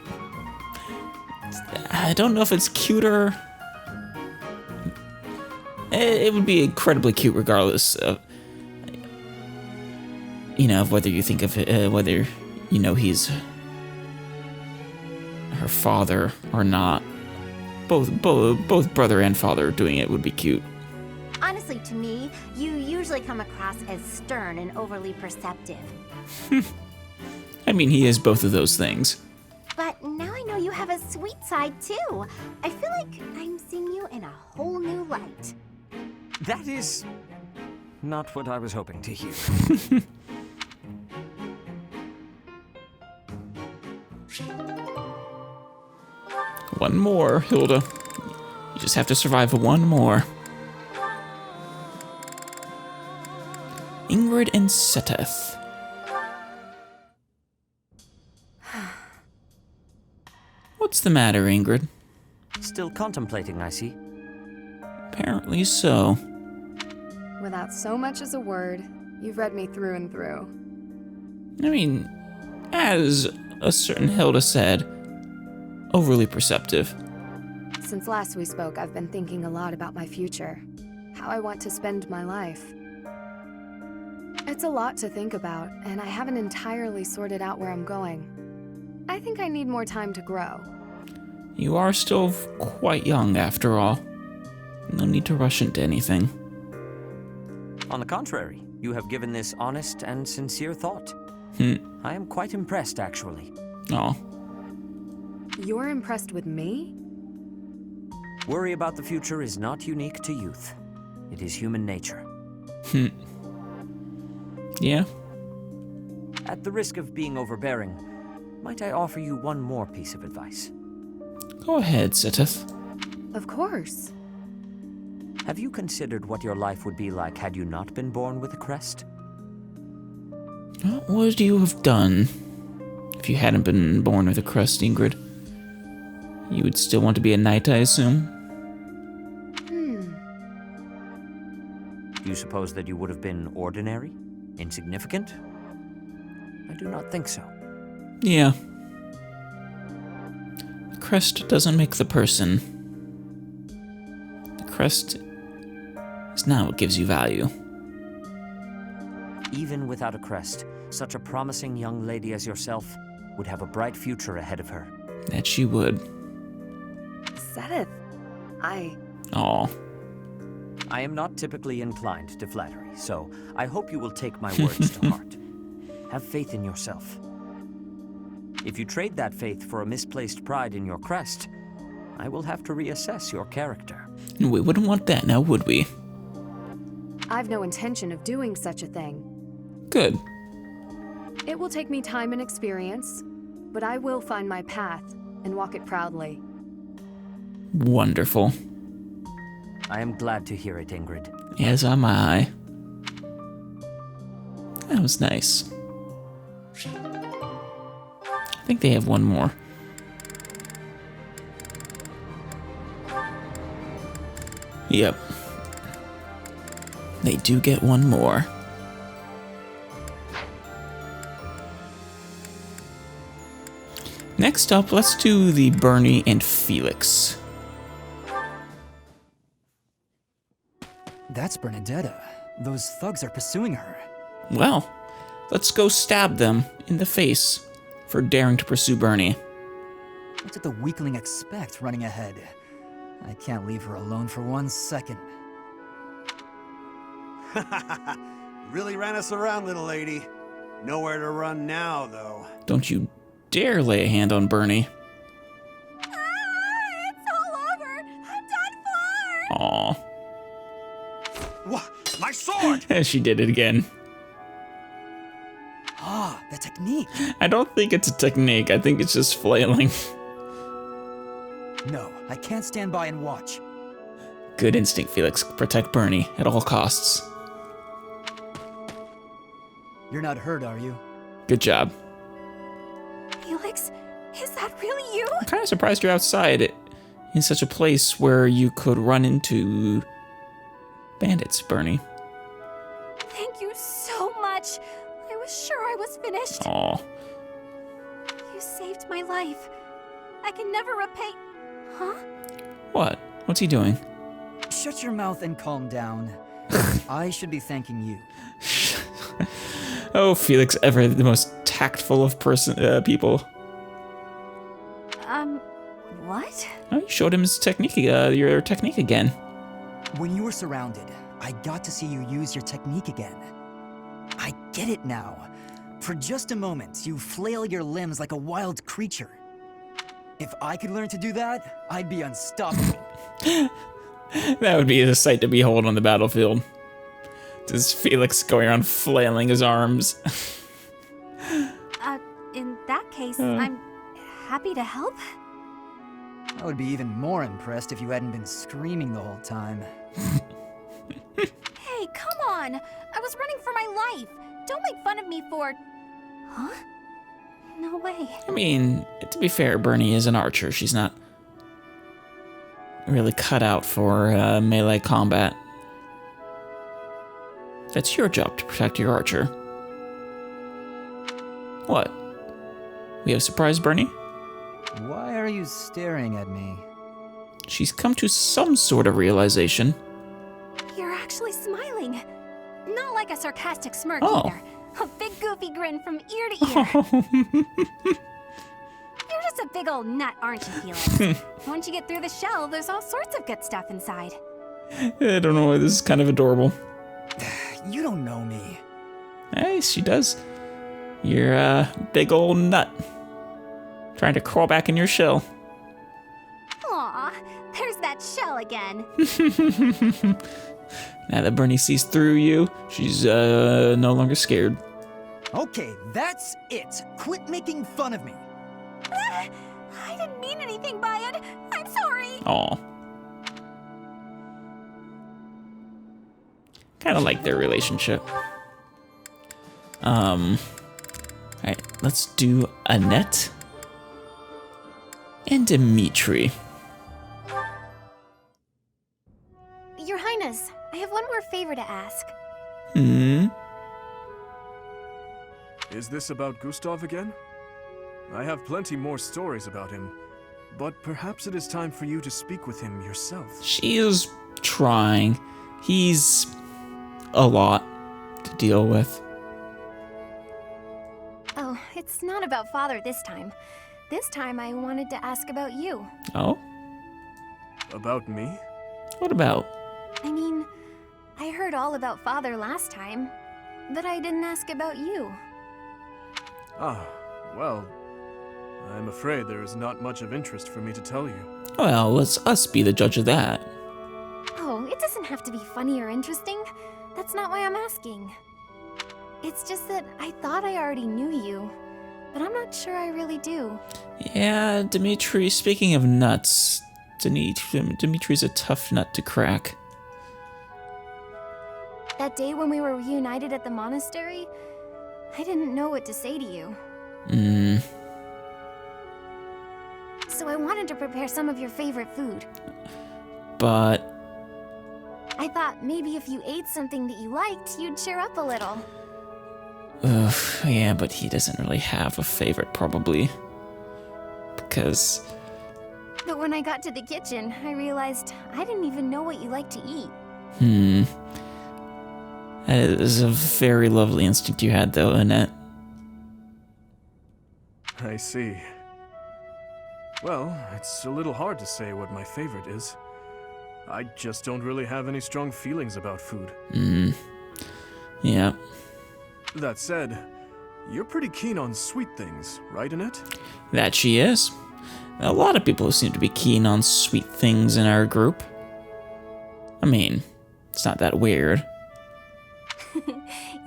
I don't know if it's cuter. It would be incredibly cute regardless of, of whether you think of it, whether, he's her father or not. Both brother and father doing it would be cute. Honestly, to me, you usually come across as stern and overly perceptive. I mean, he is both of those things. But now I know you have a sweet side too. I feel like I'm seeing you in a whole new light. That is not what I was hoping to hear. One more, Hilda. You just have to survive one more. Ingrid and Seteth. What's the matter, Ingrid? Still contemplating, I see. Apparently so. Without so much as a word, you've read me through and through. I mean, as a certain Hilda said, overly perceptive. Since last we spoke, I've been thinking a lot about my future. How I want to spend my life. It's a lot to think about, and I haven't entirely sorted out where I'm going. I think I need more time to grow. You are still quite young, after all. No need to rush into anything. On the contrary, you have given this honest and sincere thought. I am quite impressed, actually. Aw. You're impressed with me? Worry about the future is not unique to youth. It is human nature. Yeah? At the risk of being overbearing, might I offer you one more piece of advice? Go ahead, Seteth. Of course. Have you considered what your life would be like had you not been born with a crest? What would you have done if you hadn't been born with a crest, Ingrid? You would still want to be a knight, I assume? Do you suppose that you would have been ordinary? Insignificant? I do not think so. Yeah. The crest doesn't make the person. The crest is not what gives you value. Even without a crest, such a promising young lady as yourself would have a bright future ahead of her. That she would. Seteth, Aw. I am not typically inclined to flattery, so I hope you will take my words to heart. Have faith in yourself. If you trade that faith for a misplaced pride in your crest, I will have to reassess your character. We wouldn't want that now, would we? I've no intention of doing such a thing. Good. It will take me time and experience, but I will find my path and walk it proudly. Wonderful. I am glad to hear it, Ingrid. As am I. That was nice. I think they have one more. Yep. They do get one more. Next up, let's do the Bernie and Felix. That's Bernadetta. Those thugs are pursuing her. Well, let's go stab them in the face for daring to pursue Bernie. What did the weakling expect running ahead? I can't leave her alone for 1 second. Really ran us around, little lady. Nowhere to run now, though. Don't you dare lay a hand on Bernie. It's all over! I'm done for! Aw. What? My sword! She did it again. Ah, the technique. I don't think it's a technique. I think it's just flailing. No, I can't stand by and watch. Good instinct, Felix. Protect Bernie at all costs. You're not hurt, are you? Good job. Felix, is that really you? I'm kind of surprised you're outside in such a place where you could run into bandits, Bernie. Thank you so much. I was sure I was finished. Aw. You saved my life. I can never repay... Huh? What? What's he doing? Shut your mouth and calm down. I should be thanking you. Oh, Felix, ever the most tactful of people. What? Oh, you showed him his technique, your technique again. When you were surrounded, I got to see you use your technique again. I get it now. For just a moment, you flail your limbs like a wild creature. If I could learn to do that, I'd be unstoppable. That would be a sight to behold on the battlefield. Just Felix going around flailing his arms. In that case, I'm happy to help. I would be even more impressed if you hadn't been screaming the whole time. Hey, come on! I was running for my life! Don't make fun of me for... Huh? No way. I mean, to be fair, Bernie is an archer. She's not really cut out for melee combat. That's your job to protect your archer. What? We have surprised Bernie? Why are you staring at me? She's come to some sort of realization. You're actually smiling. Not like a sarcastic smirk either. A big goofy grin from ear to ear. You're just a big old nut, aren't you, Felix? Once you get through the shell, there's all sorts of good stuff inside. I don't know why this is kind of adorable. You don't know me. Hey, she does. You're a big old nut. Trying to crawl back in your shell. Aw, there's that shell again. Now that Bernie sees through you, she's no longer scared. Okay, that's it. Quit making fun of me. I didn't mean anything by it. I'm sorry. Aw. Kind of like their relationship. Alright, let's do Annette and Dimitri. Your Highness, I have one more favor to ask. Is this about Gustav again? I have plenty more stories about him, but perhaps it is time for you to speak with him yourself. She is trying. He's a lot to deal with. Oh, it's not about Father this time. This time I wanted to ask about you. Oh? About me? What about? I mean, I heard all about Father last time, but I didn't ask about you. Ah, well, I'm afraid there is not much of interest for me to tell you. Well, let's us be the judge of that. Oh, it doesn't have to be funny or interesting. That's not why I'm asking. It's just that I thought I already knew you, but I'm not sure I really do. Yeah, Dimitri, speaking of nuts, Dimitri's a tough nut to crack. That day when we were reunited at the monastery, I didn't know what to say to you. So I wanted to prepare some of your favorite food. But I thought maybe if you ate something that you liked, you'd cheer up a little. yeah, but he doesn't really have a favorite, probably. Because... But when I got to the kitchen, I realized I didn't even know what you like to eat. That is a very lovely instinct you had, though, Annette. I see. Well, it's a little hard to say what my favorite is. I just don't really have any strong feelings about food. Yeah. That said, you're pretty keen on sweet things, right, Annette? That she is. A lot of people seem to be keen on sweet things in our group. I mean, it's not that weird.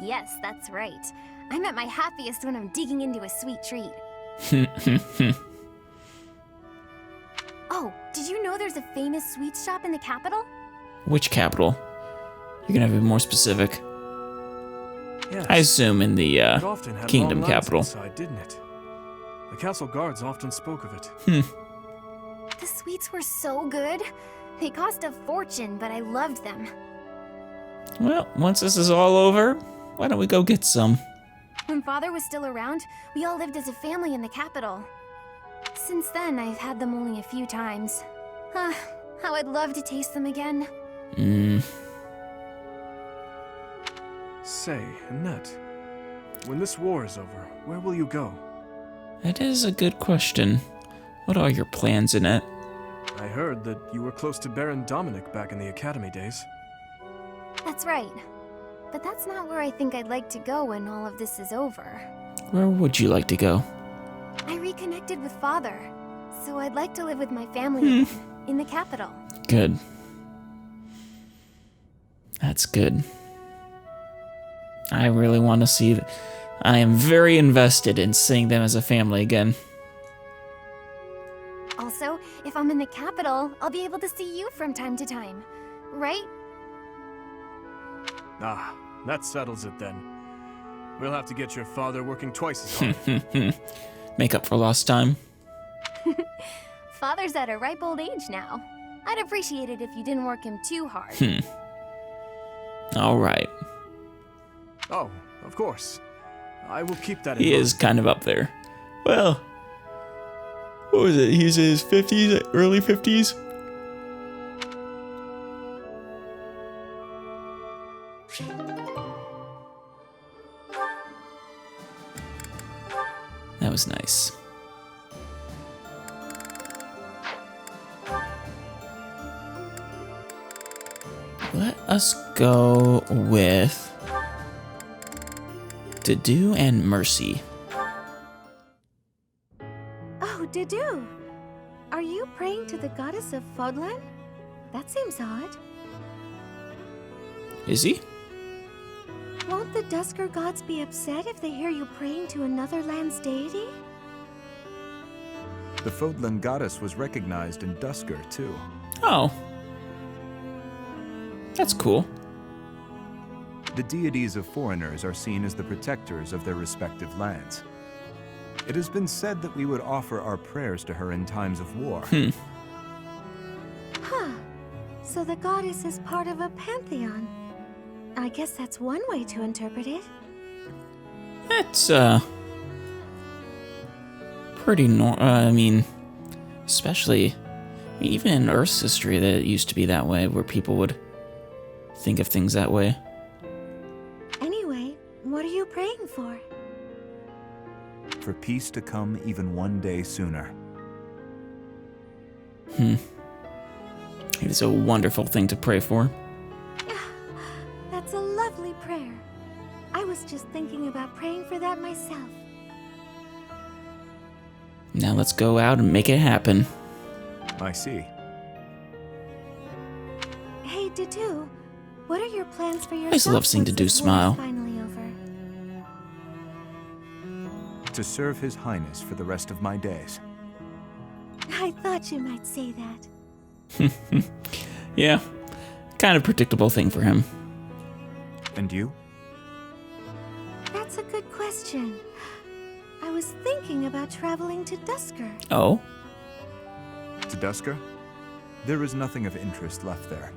Yes, that's right. I'm at my happiest when I'm digging into a sweet treat. Oh, did you know there's a famous sweets shop in the capital? Which capital? You're gonna be more specific. Yes. I assume in the It often had kingdom long lines capital. outside, didn't it? The castle guards often spoke of it. The sweets were so good. They cost a fortune, but I loved them. Well, once this is all over, why don't we go get some? When Father was still around, we all lived as a family in the capital. Since then, I've had them only a few times. How I'd love to taste them again. Say, Annette, when this war is over, where will you go? That is a good question. What are your plans, Annette? I heard that you were close to Baron Dominic back in the academy days. That's right. But that's not where I think I'd like to go when all of this is over. Where would you like to go? I reconnected with Father, so I'd like to live with my family again, in the capital. Good. That's good. I really want to see... I am very invested in seeing them as a family again. Also, if I'm in the capital, I'll be able to see you from time to time, right? Ah, that settles it then. We'll have to get your father working twice as hard. Make up for lost time. Father's at a ripe old age now. I'd appreciate it if you didn't work him too hard. All right. Oh, of course. I will keep that in He mind. is kind of up there. Well, what was it? He's in his 50s, early 50s? That was nice. Let us go with Dedu and Mercy. Oh, Dedu! Are you praying to the goddess of Fodlan? That seems odd. Is he? Won't the Dusker gods be upset if they hear you praying to another land's deity? The Fodlan goddess was recognized in Dusker, too. Oh. That's cool. The deities of foreigners are seen as the protectors of their respective lands. It has been said that we would offer our prayers to her in times of war. Huh. So the goddess is part of a pantheon. I guess that's one way to interpret it. It's, pretty I mean, especially, even in Earth's history, that it used to be that way, where people would think of things that way. Anyway, what are you praying for? For peace to come even one day sooner. It is a wonderful thing to pray for. That's a lovely prayer. I was just thinking about praying for that myself. Now let's go out and make it happen. I see. Hey, Dedu, what are your plans for your? I just love seeing Dedu smile. Finally over. To serve His Highness for the rest of my days. I thought you might say that. Yeah, kind of predictable thing for him. And you? That's a good question. I was thinking about traveling to Dusker. Oh? To Dusker? There is nothing of interest left there.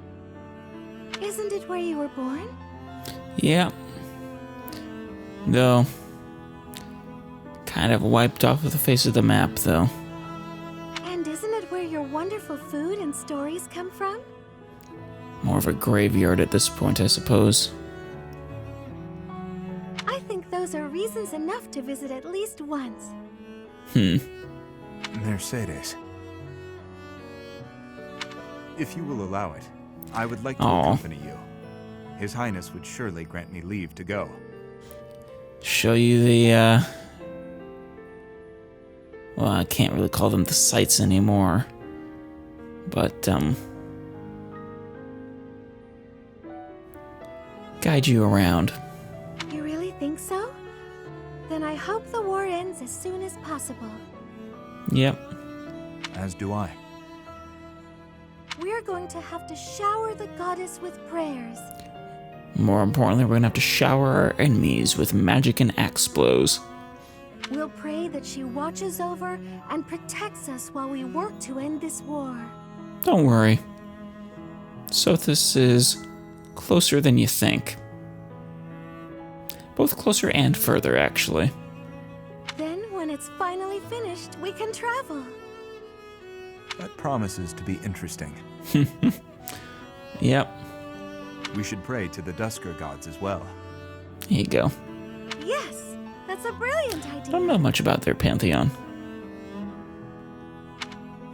Isn't it where you were born? Yeah. Though, kind of wiped off of the face of the map, though. And isn't it where your wonderful food and stories come from? More of a graveyard at this point, I suppose. I think those are reasons enough to visit at least once. Mercedes. If you will allow it, I would like to Aw. accompany you. His Highness would surely grant me leave to go. Show you the, well, I can't really call them the sights anymore. But, guide you around. You really think so? Then I hope the war ends as soon as possible. Yep. As do I. We're going to have to shower the goddess with prayers. More importantly, we're gonna have to shower our enemies with magic and axe blows. We'll pray that she watches over and protects us while we work to end this war. Don't worry. Sothis is closer than you think. Both closer and further, actually. Then, when it's finally finished, we can travel. That promises to be interesting. Yep. We should pray to the Dusker gods as well. Here you go. Yes, that's a brilliant idea. Don't know much about their pantheon.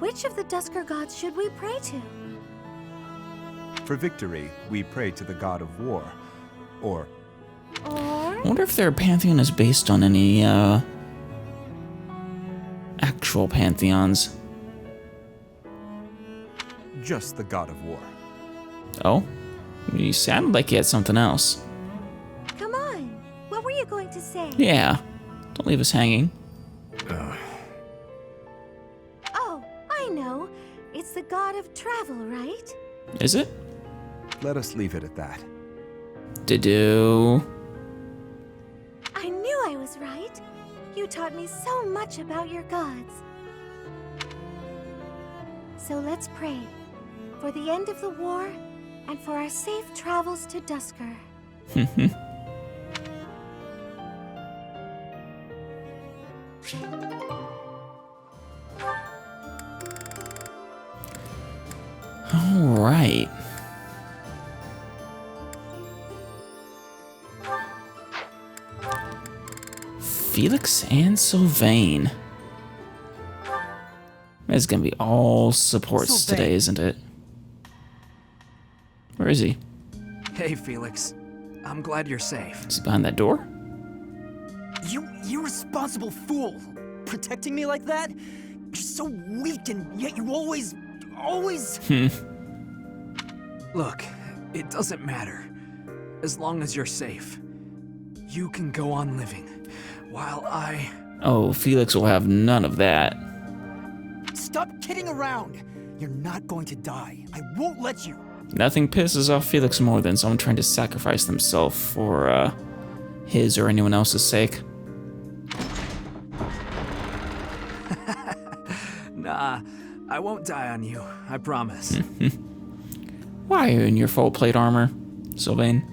Which of the Dusker gods should we pray to? For victory, we pray to the god of war. Or I wonder if their pantheon is based on any, actual pantheons. just the god of war. Oh? You sounded like you had something else. Come on. What were you going to say? Yeah. Don't leave us hanging. Oh, I know. It's the god of travel, right? Is it? Let us leave it at that. Do. I knew I was right. You taught me so much about your gods. So let's pray. For the end of the war, and for our safe travels to Dusker. All right. Felix and Sylvain. It's gonna be all supports Sylvain. today, isn't it? Where is he? Hey, Felix. I'm glad you're safe. Is he behind that door? You irresponsible fool! Protecting me like that? You're so weak and yet you always... Look, it doesn't matter. As long as you're safe. You can go on living, while I... Oh, Felix will have none of that. Stop kidding around! You're not going to die. I won't let you. Nothing pisses off Felix more than someone trying to sacrifice themselves for his or anyone else's sake. Nah, I won't die on you, I promise. Why are you in your full plate armor, Sylvain?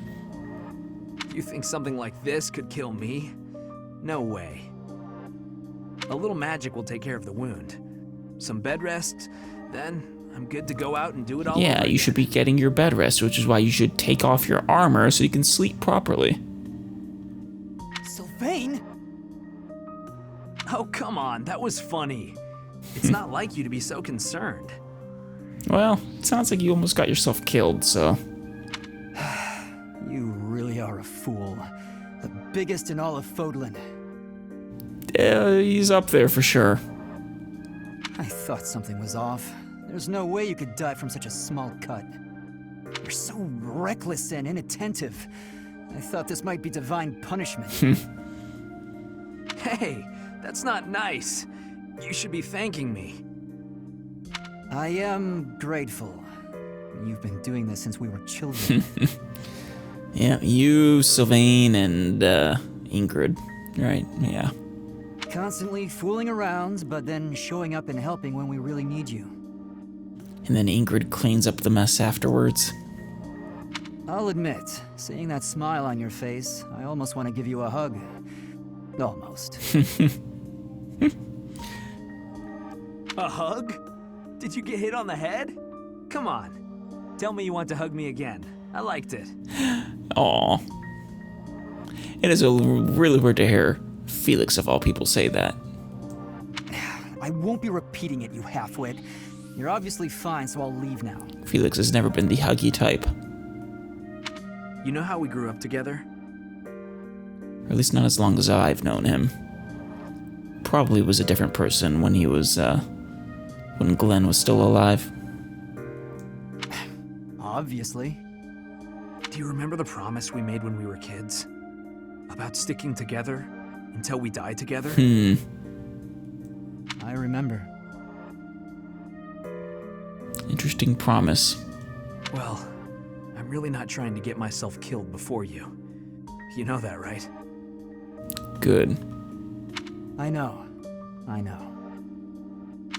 You think something like this could kill me? No way. A little magic will take care of the wound. Some bed rest, then I'm good to go out and do it all Yeah, over you should be getting your bed rest, which is why you should take off your armor so you can sleep properly. Sylvain? Oh, come on, that was funny. It's not like you to be so concerned. Well, it sounds like you almost got yourself killed, so... You really are a fool. The biggest in all of Fodlan. He's up there for sure. I thought something was off. There's no way you could die from such a small cut. You're so reckless and inattentive. I thought this might be divine punishment. Hey, that's not nice. You should be thanking me. I am grateful. You've been doing this since we were children. Yeah, you, Sylvain, and Ingrid, right? Yeah. Constantly fooling around, but then showing up and helping when we really need you. And then Ingrid cleans up the mess afterwards. I'll admit, seeing that smile on your face, I almost want to give you a hug. Almost. A hug? Did you get hit on the head? Come on. Tell me you want to hug me again. I liked it. Aw. It is really weird to hear Felix, of all people, say that. I won't be repeating it, you halfwit. You're obviously fine, so I'll leave now. Felix has never been the huggy type. You know how we grew up together? Or at least not as long as I've known him. Probably was a different person when he was, when Glenn was still alive. Obviously. Do you remember the promise we made when we were kids? About sticking together until we die together? I remember. Interesting promise. Well, I'm really not trying to get myself killed before you. You know that, right? Good. I know.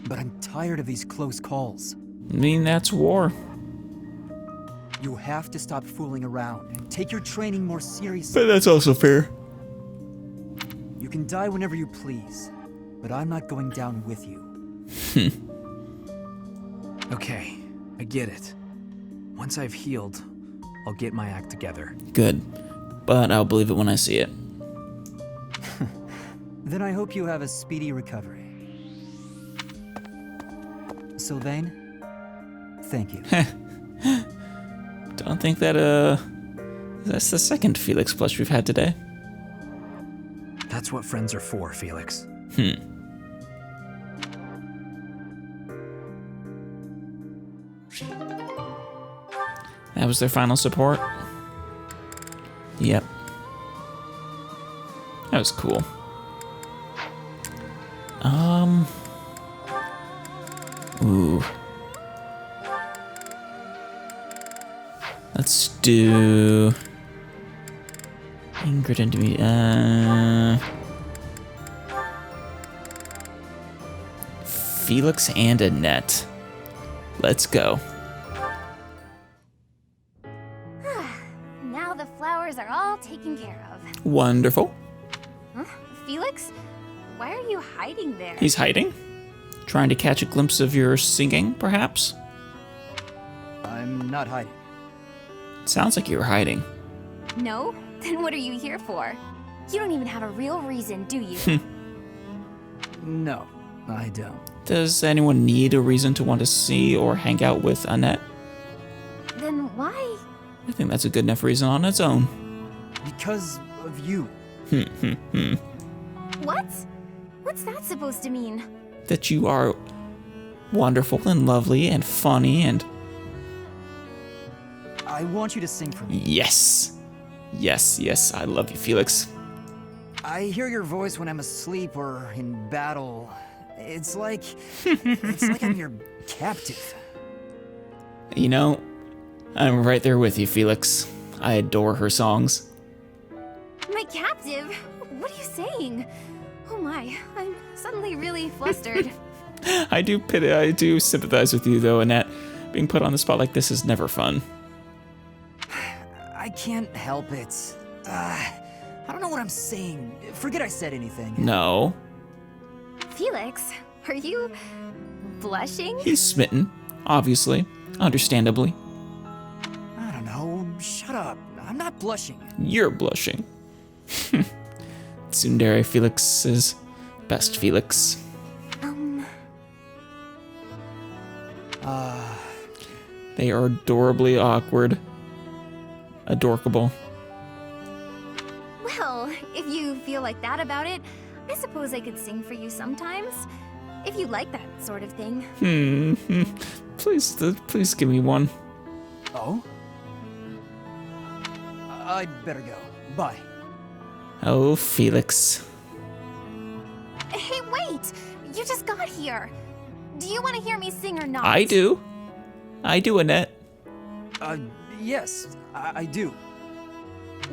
But I'm tired of these close calls. I mean, that's war. You have to stop fooling around and take your training more seriously. But that's also fair. You can die whenever you please, but I'm not going down with you. Okay, I get it. Once I've healed, I'll get my act together. Good. But I'll believe it when I see it. Then I hope you have a speedy recovery. Sylvain, thank you. Don't think that, that's the second Felix plush we've had today. That's what friends are for, Felix. That was their final support? Yep. That was cool. Ooh. Let's do Ingrid and me. Felix and Annette. Let's go. Now the flowers are all taken care of. Wonderful. Huh? Felix? Why are you hiding there? He's hiding? Trying to catch a glimpse of your singing, perhaps? I'm not hiding. Sounds like you're hiding. No? Then what are you here for? You don't even have a real reason, do you? No, I don't. Does anyone need a reason to want to see or hang out with Annette? Then why? I think that's a good enough reason on its own. Because of you. What? What's that supposed to mean? That you are wonderful and lovely and funny and... I want you to sing for me. Yes. Yes, yes, I love you, Felix. I hear your voice when I'm asleep or in battle. It's like I'm your captive. You know, I'm right there with you, Felix. I adore her songs. My captive? What are you saying? Oh my, I'm suddenly really flustered. I do sympathize with you, though, Annette. Being put on the spot like this is never fun. I can't help it. I don't know what I'm saying. Forget I said anything. No. Felix, are you blushing? He's smitten, obviously, understandably. I don't know. Shut up. I'm not blushing. You're blushing. Tsundere Felix is best Felix. They are adorably awkward. Adorkable. Well, if you feel like that about it, I suppose I could sing for you sometimes. If you like that sort of thing. Please give me one. Oh? I'd better go. Bye. Oh, Felix. Hey, wait! You just got here. Do you want to hear me sing or not? I do. I do, Annette. Yes, I do.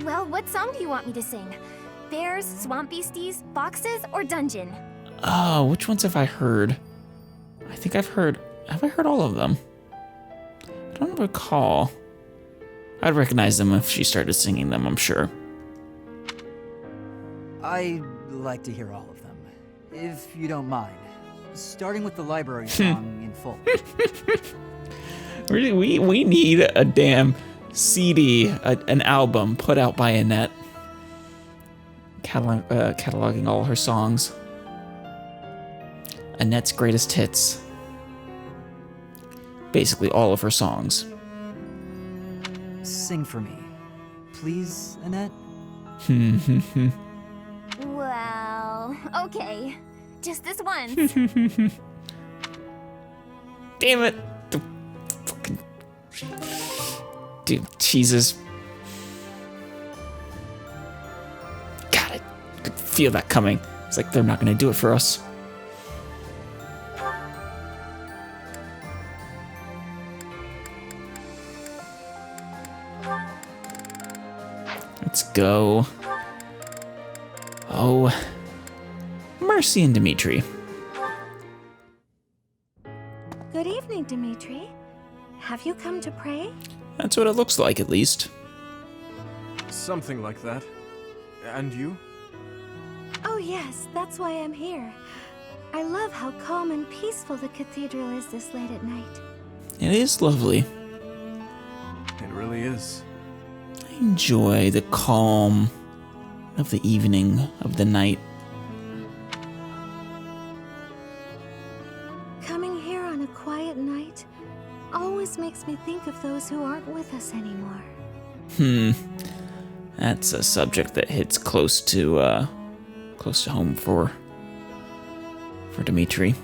Well, what song do you want me to sing? Bears, swamp beasties, foxes, or dungeon? Oh, which ones have I heard? I think have I heard all of them? I don't recall. I'd recognize them if she started singing them, I'm sure. I'd like to hear all of them, if you don't mind. Starting with the library song in full. Really, we need a damn CD, an album put out by Annette, cataloging all her songs. Annette's greatest hits. Basically all of her songs. Sing for me, please, Annette? Well, okay. Just this once. Damn it! Dude, Jesus. God, I could feel that coming. It's like they're not gonna do it for us. Let's go. Oh, Mercy and Dimitri. Good evening, Dimitri. Have you come to pray? That's what it looks like, at least. Something like that. And you? Oh yes, that's why I'm here. I love how calm and peaceful the cathedral is this late at night. It is lovely. It really is. I enjoy the calm of the evening, of the night. Coming here on a quiet night always makes me think of those who aren't with us anymore. That's a subject that hits close to home for Dimitri.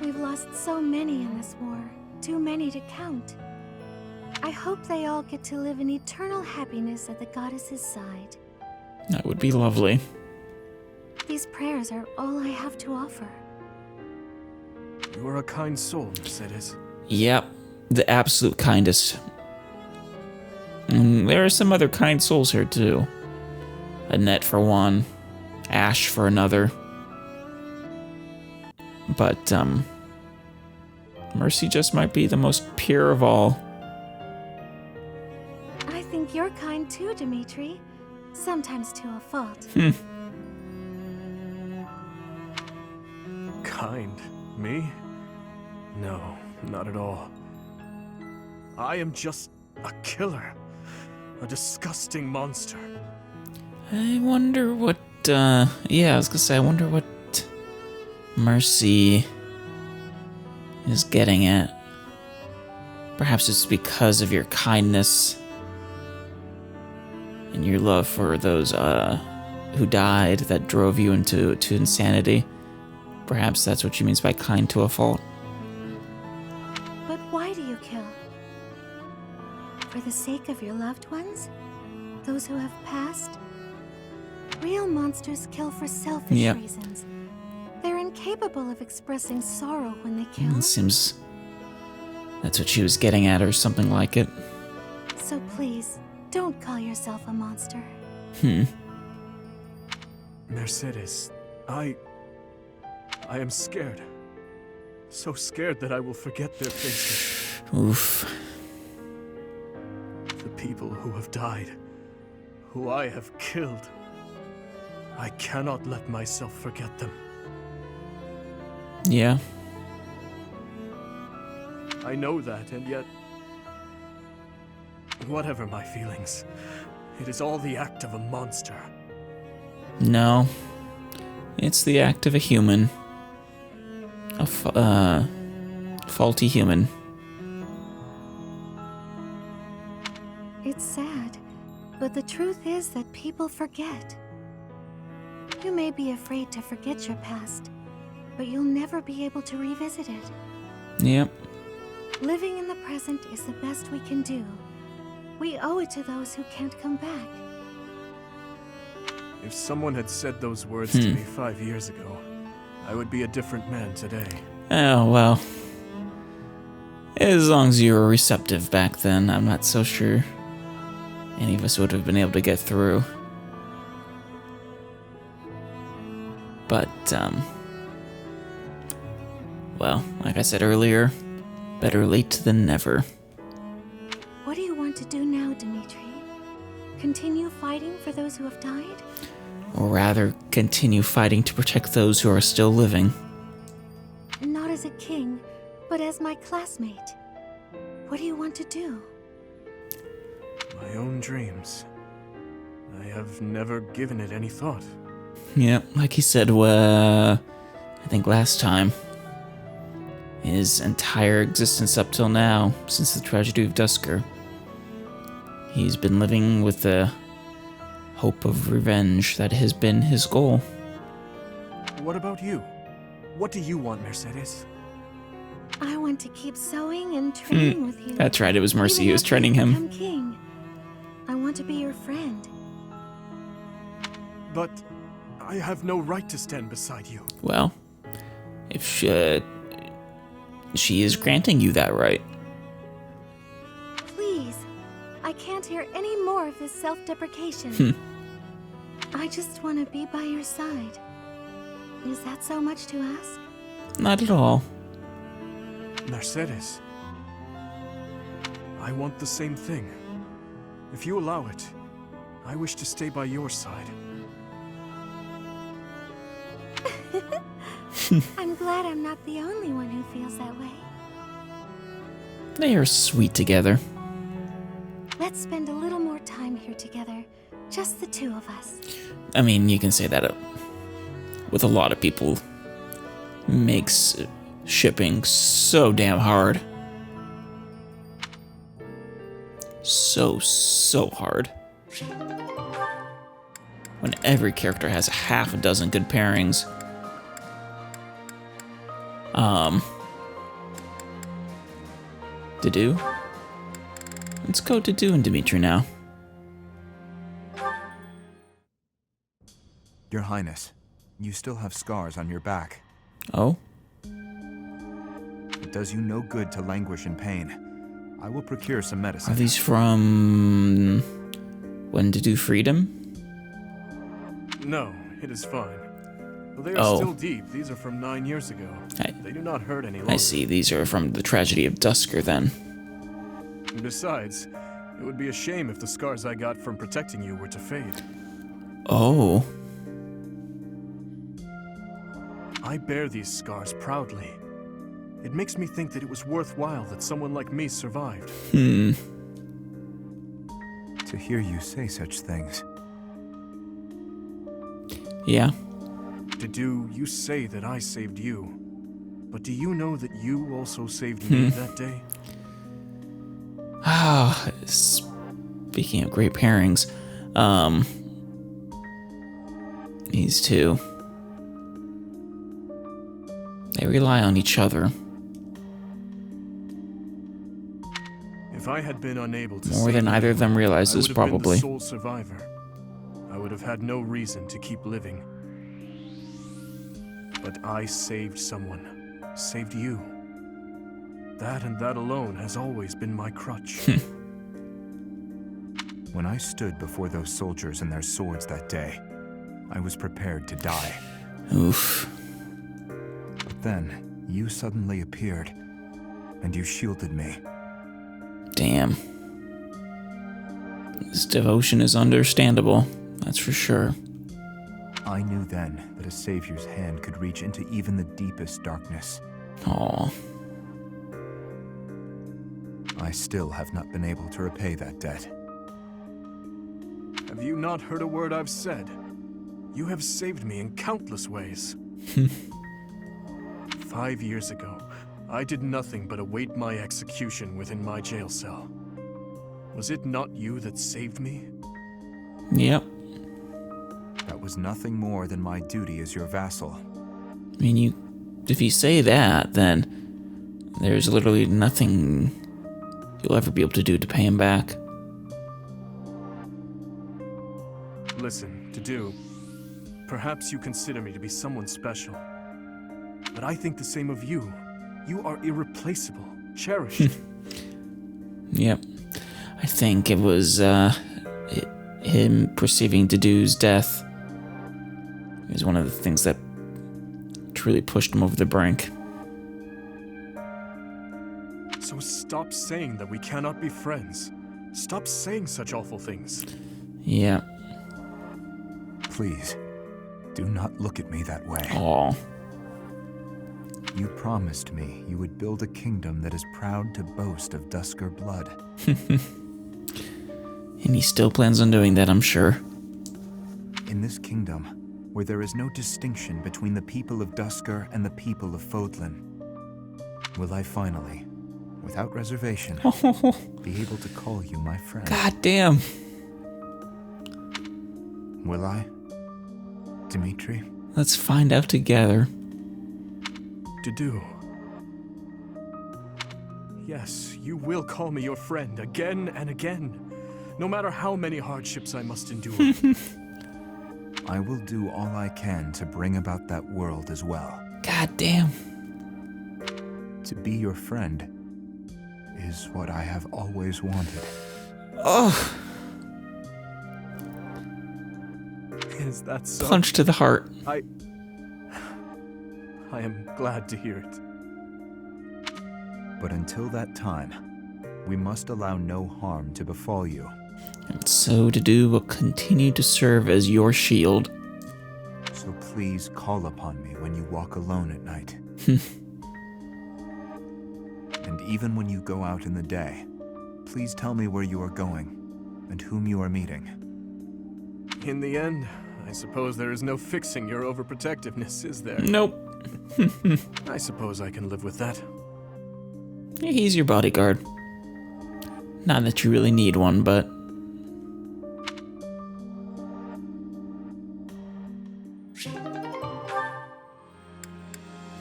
We've lost so many in this war, too many to count. I hope they all get to live in eternal happiness at the goddess's side. That would be lovely. These prayers are all I have to offer. You are a kind soul, Mercedes. Yep, the absolute kindest. There are some other kind souls here too. Annette for one, Ash for another. But Mercy just might be the most pure of all. I think you're kind too, Dimitri. Sometimes to a fault. Kind? Me? No, not at all. I am just a killer. A disgusting monster. I wonder what, I was gonna say, I wonder what Mercy is getting at. Perhaps it's because of your kindness and your love for those who died that drove you into insanity. Perhaps that's what she means by kind to a fault. But why do you kill? For the sake of your loved ones? Those who have passed? Real monsters kill for selfish reasons. They're incapable of expressing sorrow when they kill. It seems that's what she was getting at, or something like it. So please, don't call yourself a monster. Mercedes, I am scared. So scared that I will forget their faces. Oof. The people who have died, who I have killed. I cannot let myself forget them. Yeah. I know that, and yet, whatever my feelings, it is all the act of a monster. No. It's the act of a human. A faulty human. It's sad, but the truth is that people forget. You may be afraid to forget your past, but you'll never be able to revisit it. Yep. Living in the present is the best we can do. We owe it to those who can't come back. If someone had said those words to me 5 years ago, I would be a different man today. Oh, well. As long as you were receptive back then, I'm not so sure any of us would have been able to get through. But, well, like I said earlier, better late than never. What do you want to do now, Dimitri? Continue fighting for those who have died? Or rather, continue fighting to protect those who are still living. Not as a king, but as my classmate. What do you want to do? My own dreams. I have never given it any thought. Yeah, like he said, I think last time. His entire existence up till now, since the tragedy of Duscur, he's been living with the hope of revenge that has been his goal. What about you? What do you want, Mercedes? I want to keep sewing and training with you. That's right, it was Mercy Even who was after training you him. become king. I want to be your friend. But I have no right to stand beside you. Well, if she is granting you that right. Please, I can't hear any more of this self-deprecation. I just want to be by your side. Is that so much to ask? Not at all. Mercedes, I want the same thing. If you allow it, I wish to stay by your side. I'm glad I'm not the only one who feels that way. They are sweet together. Let's spend a little more time here together, just the two of us. I mean, you can say that with a lot of people. Makes shipping so damn hard. So hard. When every character has half a dozen good pairings. Dedue? Let's go Dedue and Dimitri now. Your Highness, you still have scars on your back. Oh? It does you no good to languish in pain. I will procure some medicine. Are these from when Dedue freed him? No, it is fine. They are Oh. still deep. These are from 9 years ago. They do not hurt any longer. I see, these are from the tragedy of Duscur then. Besides, it would be a shame if the scars I got from protecting you were to fade. Oh. I bear these scars proudly. It makes me think that it was worthwhile that someone like me survived. To hear you say such things. Yeah. Dedue, you say that I saved you. But do you know that you also saved me that day? Ah, speaking of great pairings, These two. They rely on each other. If I had been unable to More than either of them realizes, probably. I would have been the sole survivor. I would have had no reason to keep living. But I saved someone. Saved you. That and that alone has always been my crutch. When I stood before those soldiers and their swords that day, I was prepared to die. Oof. But then, you suddenly appeared, and you shielded me. Damn. This devotion is understandable, that's for sure. I knew then that a savior's hand could reach into even the deepest darkness. Aw. I still have not been able to repay that debt. Have you not heard a word I've said? You have saved me in countless ways. 5 years ago, I did nothing but await my execution within my jail cell. Was it not you that saved me? Yep. That was nothing more than my duty as your vassal. I mean, if you say that, then there's literally nothing you'll ever be able to do to pay him back. Listen, to do. Perhaps you consider me to be someone special. But I think the same of you. You are irreplaceable, cherished. Yep. I think it was him perceiving Dedu's death. It was one of the things that truly pushed him over the brink. So stop saying that we cannot be friends. Stop saying such awful things. Yeah. Please, do not look at me that way. Aw. You promised me you would build a kingdom that is proud to boast of Dusker blood. And he still plans on doing that, I'm sure. In this kingdom, where there is no distinction between the people of Dusker and the people of Fodlan, will I finally, without reservation, be able to call you my friend? God damn. Will I, Dimitri? Let's find out together. Dedu. Yes, you will call me your friend again and again, no matter how many hardships I must endure. I will do all I can to bring about that world as well. God damn. To be your friend is what I have always wanted. Oh. Is that so? Punch to the heart. I am glad to hear it. But until that time, we must allow no harm to befall you. And so Dedu will continue to serve as your shield. So please call upon me when you walk alone at night. And even when you go out in the day, please tell me where you are going and whom you are meeting. In the end, I suppose there is no fixing your overprotectiveness, is there? Nope. I suppose I can live with that. He's your bodyguard. Not that you really need one, but...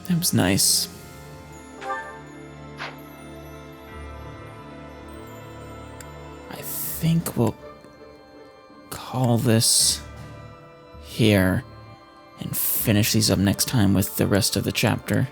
That was nice. I think we'll call this here and finish these up next time with the rest of the chapter.